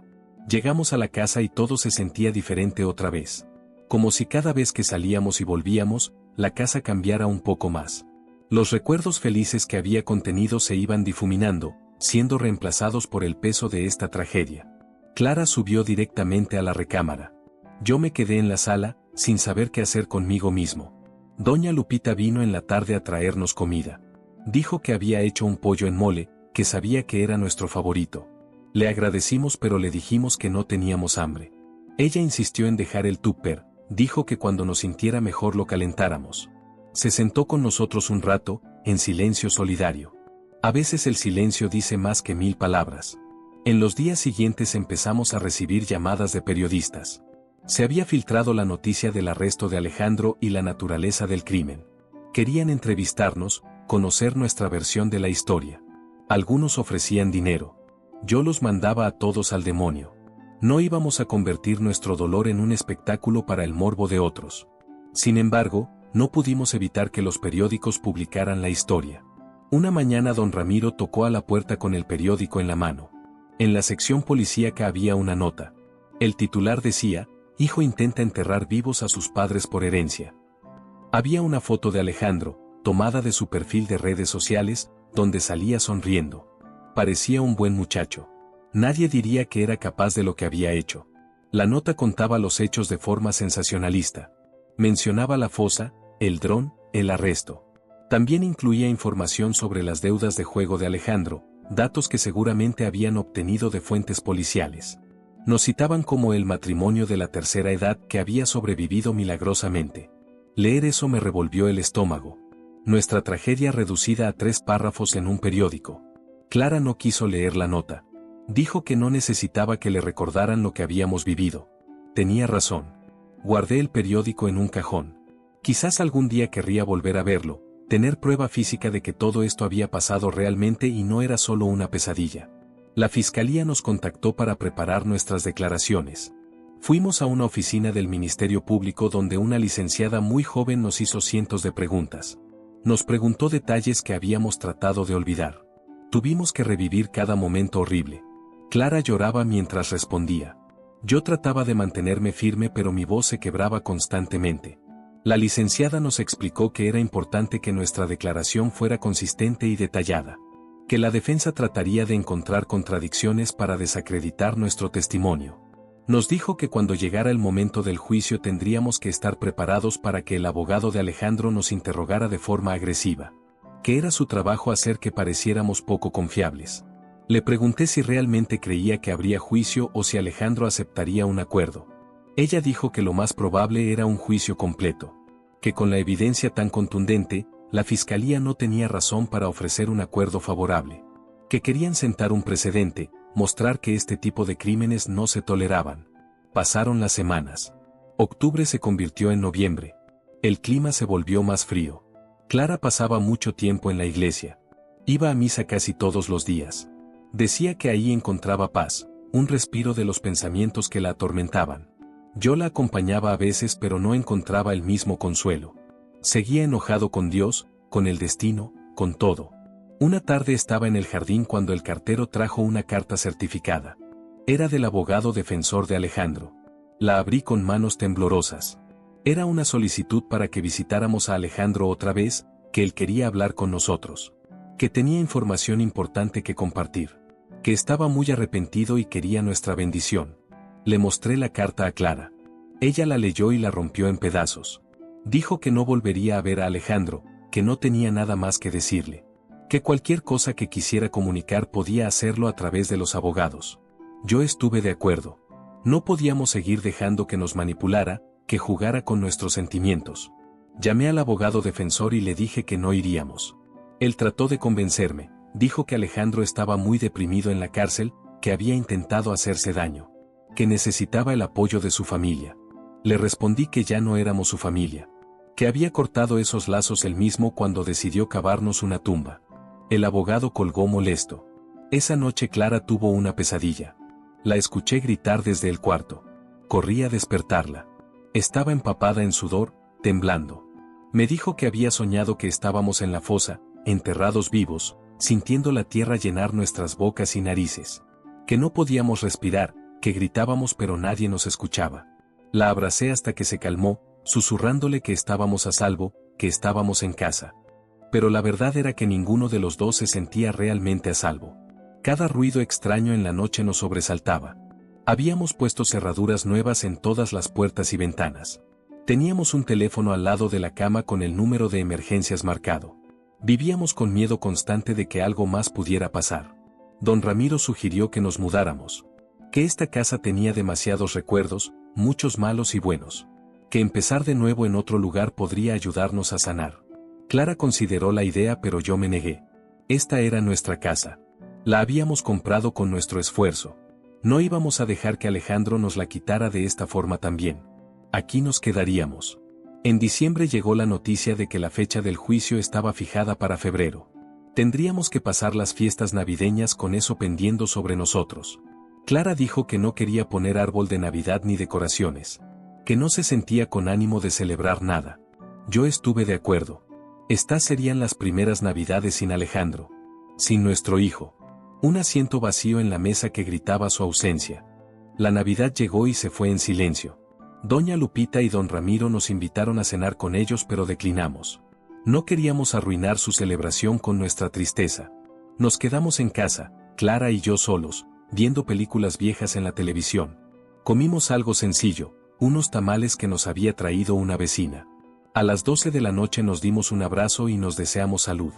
Llegamos a la casa y todo se sentía diferente otra vez. como si cada vez que salíamos y volvíamos, la casa cambiara un poco más. Los recuerdos felices que había contenido se iban difuminando, siendo reemplazados por el peso de esta tragedia. Clara subió directamente a la recámara. Yo me quedé en la sala, sin saber qué hacer conmigo mismo. Doña Lupita vino en la tarde a traernos comida. Dijo que había hecho un pollo en mole, que sabía que era nuestro favorito. Le agradecimos, pero le dijimos que no teníamos hambre. Ella insistió en dejar el tupper, dijo que cuando nos sintiera mejor lo calentáramos. Se sentó con nosotros un rato, en silencio solidario. A veces el silencio dice más que 1000 palabras. En los días siguientes empezamos a recibir llamadas de periodistas. Se había filtrado la noticia del arresto de Alejandro y la naturaleza del crimen. Querían entrevistarnos, conocer nuestra versión de la historia. Algunos ofrecían dinero. Yo los mandaba a todos al demonio. No íbamos a convertir nuestro dolor en un espectáculo para el morbo de otros. Sin embargo, no pudimos evitar que los periódicos publicaran la historia. Una mañana don Ramiro tocó a la puerta con el periódico en la mano. En la sección policíaca había una nota. El titular decía: hijo intenta enterrar vivos a sus padres por herencia. Había una foto de Alejandro, tomada de su perfil de redes sociales, donde salía sonriendo. Parecía un buen muchacho. Nadie diría que era capaz de lo que había hecho. La nota contaba los hechos de forma sensacionalista. Mencionaba la fosa, el dron, el arresto. También incluía información sobre las deudas de juego de Alejandro, datos que seguramente habían obtenido de fuentes policiales. Nos citaban como el matrimonio de la tercera edad que había sobrevivido milagrosamente. Leer eso me revolvió el estómago. Nuestra tragedia reducida a 3 párrafos en un periódico. Clara no quiso leer la nota. Dijo que no necesitaba que le recordaran lo que habíamos vivido. Tenía razón. Guardé el periódico en un cajón. Quizás algún día querría volver a verlo, tener prueba física de que todo esto había pasado realmente y no era solo una pesadilla. La fiscalía nos contactó para preparar nuestras declaraciones. Fuimos a una oficina del Ministerio Público donde una licenciada muy joven nos hizo cientos de preguntas. Nos preguntó detalles que habíamos tratado de olvidar. Tuvimos que revivir cada momento horrible. Clara lloraba mientras respondía. Yo trataba de mantenerme firme, pero mi voz se quebraba constantemente. La licenciada nos explicó que era importante que nuestra declaración fuera consistente y detallada. Que la defensa trataría de encontrar contradicciones para desacreditar nuestro testimonio. Nos dijo que cuando llegara el momento del juicio tendríamos que estar preparados para que el abogado de Alejandro nos interrogara de forma agresiva. Que era su trabajo hacer que pareciéramos poco confiables. Le pregunté si realmente creía que habría juicio o si Alejandro aceptaría un acuerdo. Ella dijo que lo más probable era un juicio completo. Que con la evidencia tan contundente, la fiscalía no tenía razón para ofrecer un acuerdo favorable. Que querían sentar un precedente, mostrar que este tipo de crímenes no se toleraban. Pasaron las semanas. Octubre se convirtió en noviembre. El clima se volvió más frío. Clara pasaba mucho tiempo en la iglesia. Iba a misa casi todos los días. Decía que ahí encontraba paz, un respiro de los pensamientos que la atormentaban. Yo la acompañaba a veces, pero no encontraba el mismo consuelo. Seguía enojado con Dios, con el destino, con todo. Una tarde estaba en el jardín cuando el cartero trajo una carta certificada. Era del abogado defensor de Alejandro. La abrí con manos temblorosas. Era una solicitud para que visitáramos a Alejandro otra vez, que él quería hablar con nosotros. Que tenía información importante que compartir. Que estaba muy arrepentido y quería nuestra bendición. Le mostré la carta a Clara. Ella la leyó y la rompió en pedazos. Dijo que no volvería a ver a Alejandro, que no tenía nada más que decirle. Que cualquier cosa que quisiera comunicar podía hacerlo a través de los abogados. Yo estuve de acuerdo. No podíamos seguir dejando que nos manipulara, que jugara con nuestros sentimientos. Llamé al abogado defensor y le dije que no iríamos. Él trató de convencerme, dijo que Alejandro estaba muy deprimido en la cárcel, que había intentado hacerse daño. Que necesitaba el apoyo de su familia. Le respondí que ya no éramos su familia. Que había cortado esos lazos él mismo cuando decidió cavarnos una tumba. El abogado colgó molesto. Esa noche Clara tuvo una pesadilla. La escuché gritar desde el cuarto. Corrí a despertarla. Estaba empapada en sudor, temblando. Me dijo que había soñado que estábamos en la fosa, enterrados vivos, sintiendo la tierra llenar nuestras bocas y narices. Que no podíamos respirar, que gritábamos pero nadie nos escuchaba. La abracé hasta que se calmó, susurrándole que estábamos a salvo, que estábamos en casa. Pero la verdad era que ninguno de los dos se sentía realmente a salvo. Cada ruido extraño en la noche nos sobresaltaba. Habíamos puesto cerraduras nuevas en todas las puertas y ventanas. Teníamos un teléfono al lado de la cama con el número de emergencias marcado. Vivíamos con miedo constante de que algo más pudiera pasar. Don Ramiro sugirió que nos mudáramos. Que esta casa tenía demasiados recuerdos, muchos malos y buenos. Que empezar de nuevo en otro lugar podría ayudarnos a sanar. Clara consideró la idea, pero yo me negué. Esta era nuestra casa. La habíamos comprado con nuestro esfuerzo. No íbamos a dejar que Alejandro nos la quitara de esta forma también. Aquí nos quedaríamos. En diciembre llegó la noticia de que la fecha del juicio estaba fijada para febrero. Tendríamos que pasar las fiestas navideñas con eso pendiendo sobre nosotros. Clara dijo que no quería poner árbol de Navidad ni decoraciones. Que no se sentía con ánimo de celebrar nada. Yo estuve de acuerdo. Estas serían las primeras Navidades sin Alejandro. Sin nuestro hijo. Un asiento vacío en la mesa que gritaba su ausencia. La Navidad llegó y se fue en silencio. Doña Lupita y don Ramiro nos invitaron a cenar con ellos, pero declinamos. No queríamos arruinar su celebración con nuestra tristeza. Nos quedamos en casa, Clara y yo solos, viendo películas viejas en la televisión. Comimos algo sencillo, unos tamales que nos había traído una vecina. A las 12 de la noche nos dimos un abrazo y nos deseamos salud.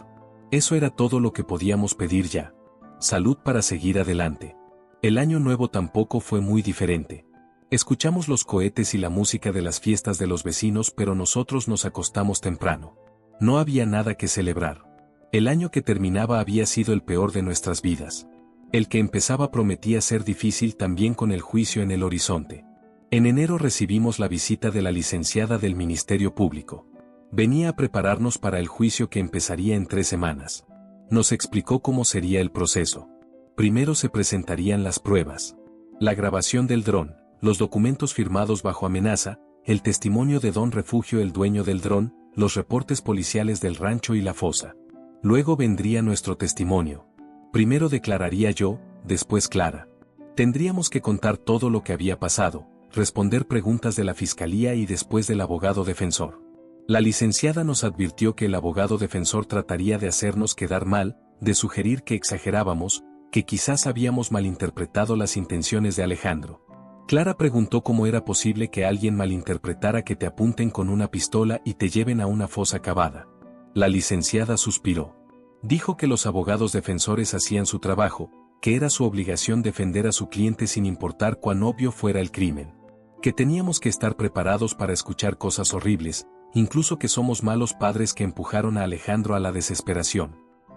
Eso era todo lo que podíamos pedir ya. Salud para seguir adelante. El año nuevo tampoco fue muy diferente. Escuchamos los cohetes y la música de las fiestas de los vecinos, pero nosotros nos acostamos temprano. No había nada que celebrar. El año que terminaba había sido el peor de nuestras vidas. El que empezaba prometía ser difícil también con el juicio en el horizonte. En enero recibimos la visita de la licenciada del Ministerio Público. Venía a prepararnos para el juicio que empezaría en 3 semanas. Nos explicó cómo sería el proceso. Primero se presentarían las pruebas. La grabación del dron, los documentos firmados bajo amenaza, el testimonio de don Refugio, el dueño del dron, los reportes policiales del rancho y la fosa. Luego vendría nuestro testimonio. Primero declararía yo, después Clara. Tendríamos que contar todo lo que había pasado, responder preguntas de la fiscalía y después del abogado defensor. La licenciada nos advirtió que el abogado defensor trataría de hacernos quedar mal, de sugerir que exagerábamos, que quizás habíamos malinterpretado las intenciones de Alejandro. Clara preguntó cómo era posible que alguien malinterpretara que te apunten con una pistola y te lleven a una fosa cavada. La licenciada suspiró. Dijo que los abogados defensores hacían su trabajo, que era su obligación defender a su cliente sin importar cuán obvio fuera el crimen. Que teníamos que estar preparados para escuchar cosas horribles, incluso que somos malos padres que empujaron a Alejandro a la desesperación.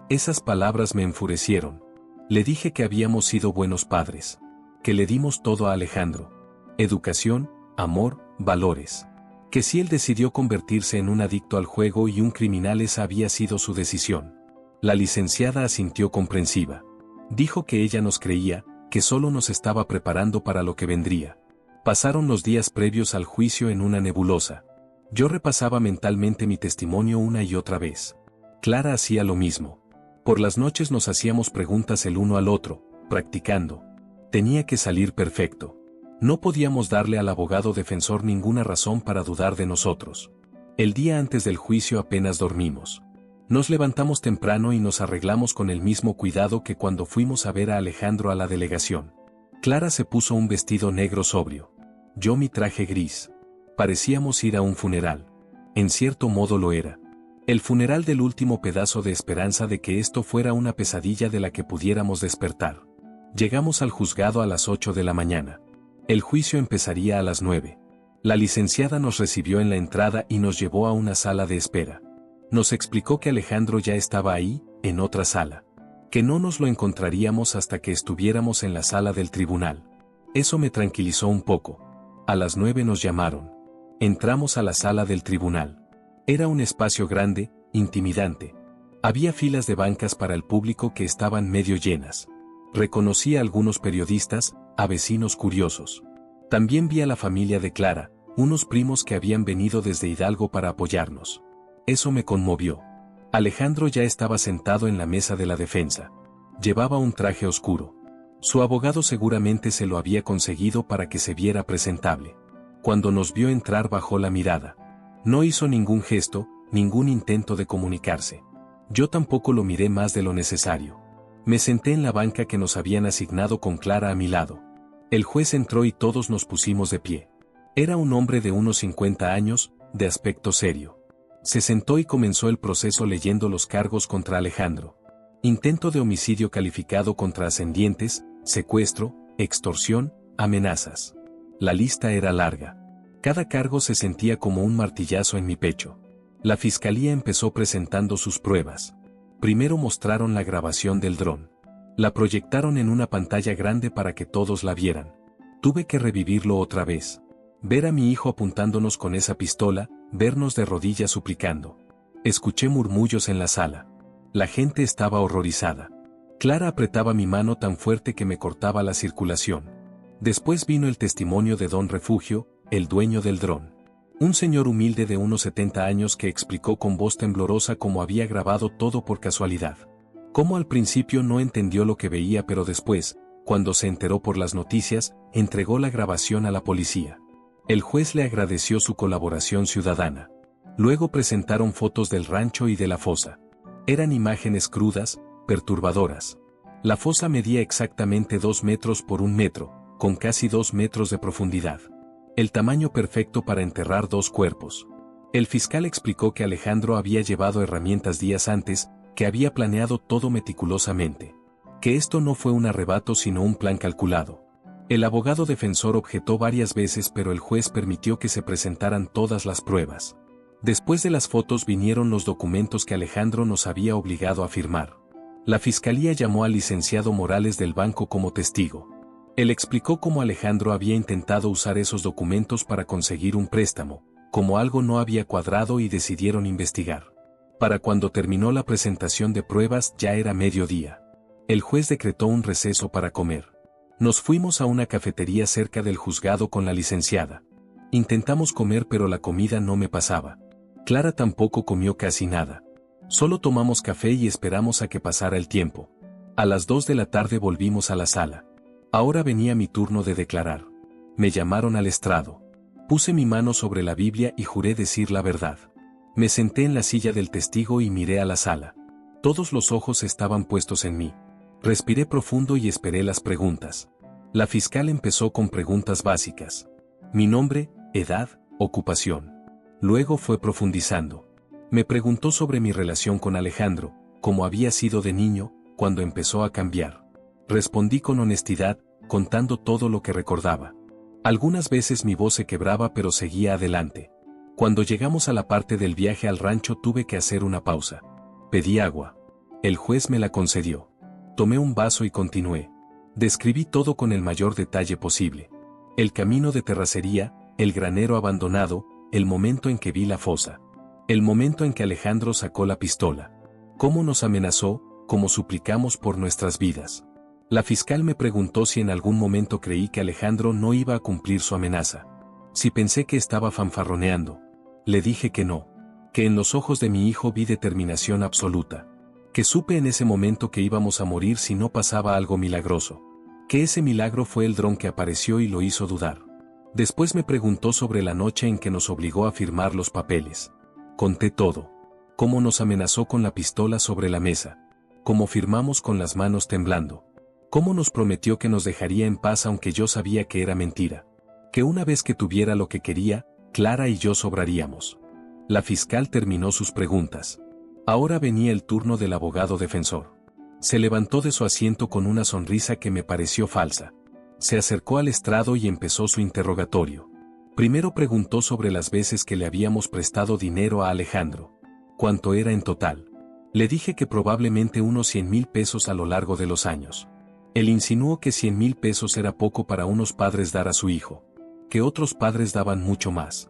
Esas palabras me enfurecieron. Le dije que habíamos sido buenos padres. Que le dimos todo a Alejandro. Educación, amor, valores. Que si él decidió convertirse en un adicto al juego y un criminal, esa había sido su decisión. La licenciada asintió comprensiva. Dijo que ella nos creía, que solo nos estaba preparando para lo que vendría. Pasaron los días previos al juicio en una nebulosa. Yo repasaba mentalmente mi testimonio una y otra vez. Clara hacía lo mismo. Por las noches nos hacíamos preguntas el uno al otro, practicando. Tenía que salir perfecto. No podíamos darle al abogado defensor ninguna razón para dudar de nosotros. El día antes del juicio apenas dormimos. Nos levantamos temprano y nos arreglamos con el mismo cuidado que cuando fuimos a ver a Alejandro a la delegación. Clara se puso un vestido negro sobrio. Yo mi traje gris. Parecíamos ir a un funeral. En cierto modo lo era. El funeral del último pedazo de esperanza de que esto fuera una pesadilla de la que pudiéramos despertar. Llegamos al juzgado a las 8 de la mañana. El juicio empezaría a las 9. La licenciada nos recibió en la entrada y nos llevó a una sala de espera. Nos explicó que Alejandro ya estaba ahí, en otra sala. Que no nos lo encontraríamos hasta que estuviéramos en la sala del tribunal. Eso me tranquilizó un poco. A las 9 nos llamaron. Entramos a la sala del tribunal. Era un espacio grande, intimidante. Había filas de bancas para el público que estaban medio llenas. Reconocí a algunos periodistas, a vecinos curiosos. También vi a la familia de Clara, unos primos que habían venido desde Hidalgo para apoyarnos. Eso me conmovió. Alejandro ya estaba sentado en la mesa de la defensa. Llevaba un traje oscuro. Su abogado seguramente se lo había conseguido para que se viera presentable. Cuando nos vio entrar bajó la mirada. No hizo ningún gesto, ningún intento de comunicarse. Yo tampoco lo miré más de lo necesario. Me senté en la banca que nos habían asignado con Clara a mi lado. El juez entró y todos nos pusimos de pie. Era un hombre de unos 50 años, de aspecto serio. Se sentó y comenzó el proceso leyendo los cargos contra Alejandro. Intento de homicidio calificado contra ascendientes, secuestro, extorsión, amenazas. La lista era larga. Cada cargo se sentía como un martillazo en mi pecho. La fiscalía empezó presentando sus pruebas. Primero mostraron la grabación del dron. La proyectaron en una pantalla grande para que todos la vieran. Tuve que revivirlo otra vez. Ver a mi hijo apuntándonos con esa pistola, vernos de rodillas suplicando. Escuché murmullos en la sala. La gente estaba horrorizada. Clara apretaba mi mano tan fuerte que me cortaba la circulación. Después vino el testimonio de Don Refugio, el dueño del dron. Un señor humilde de unos 70 años que explicó con voz temblorosa cómo había grabado todo por casualidad. Cómo al principio no entendió lo que veía, pero después, cuando se enteró por las noticias, entregó la grabación a la policía. El juez le agradeció su colaboración ciudadana. Luego presentaron fotos del rancho y de la fosa. Eran imágenes crudas, perturbadoras. La fosa medía exactamente 2 metros por 1 metro, con casi 2 metros de profundidad. El tamaño perfecto para enterrar 2 cuerpos. El fiscal explicó que Alejandro había llevado herramientas días antes, que había planeado todo meticulosamente. Que esto no fue un arrebato sino un plan calculado. El abogado defensor objetó varias veces, pero el juez permitió que se presentaran todas las pruebas. Después de las fotos vinieron los documentos que Alejandro nos había obligado a firmar. La fiscalía llamó al licenciado Morales del banco como testigo. Él explicó cómo Alejandro había intentado usar esos documentos para conseguir un préstamo, como algo no había cuadrado y decidieron investigar. Para cuando terminó la presentación de pruebas ya era mediodía. El juez decretó un receso para comer. Nos fuimos a una cafetería cerca del juzgado con la licenciada. Intentamos comer pero la comida no me pasaba. Clara tampoco comió casi nada. Solo tomamos café y esperamos a que pasara el tiempo. A las 2 de la tarde volvimos a la sala. Ahora venía mi turno de declarar. Me llamaron al estrado. Puse mi mano sobre la Biblia y juré decir la verdad. Me senté en la silla del testigo y miré a la sala. Todos los ojos estaban puestos en mí. Respiré profundo y esperé las preguntas. La fiscal empezó con preguntas básicas. Mi nombre, edad, ocupación. Luego fue profundizando. Me preguntó sobre mi relación con Alejandro, cómo había sido de niño, cuando empezó a cambiar. Respondí con honestidad, contando todo lo que recordaba. Algunas veces mi voz se quebraba pero seguía adelante. Cuando llegamos a la parte del viaje al rancho tuve que hacer una pausa. Pedí agua. El juez me la concedió. Tomé un vaso y continué. Describí todo con el mayor detalle posible. El camino de terracería, el granero abandonado, el momento en que vi la fosa. El momento en que Alejandro sacó la pistola. Cómo nos amenazó, cómo suplicamos por nuestras vidas. La fiscal me preguntó si en algún momento creí que Alejandro no iba a cumplir su amenaza. Si pensé que estaba fanfarroneando. Le dije que no. Que en los ojos de mi hijo vi determinación absoluta. Que supe en ese momento que íbamos a morir si no pasaba algo milagroso. Que ese milagro fue el dron que apareció y lo hizo dudar. Después me preguntó sobre la noche en que nos obligó a firmar los papeles. Conté todo. Cómo nos amenazó con la pistola sobre la mesa. Cómo firmamos con las manos temblando. Cómo nos prometió que nos dejaría en paz aunque yo sabía que era mentira. Que una vez que tuviera lo que quería, Clara y yo sobraríamos. La fiscal terminó sus preguntas. Ahora venía el turno del abogado defensor. Se levantó de su asiento con una sonrisa que me pareció falsa. Se acercó al estrado y empezó su interrogatorio. Primero preguntó sobre las veces que le habíamos prestado dinero a Alejandro. ¿Cuánto era en total? Le dije que probablemente unos 100,000 pesos a lo largo de los años. Él insinuó que 100,000 pesos era poco para unos padres dar a su hijo. Que otros padres daban mucho más.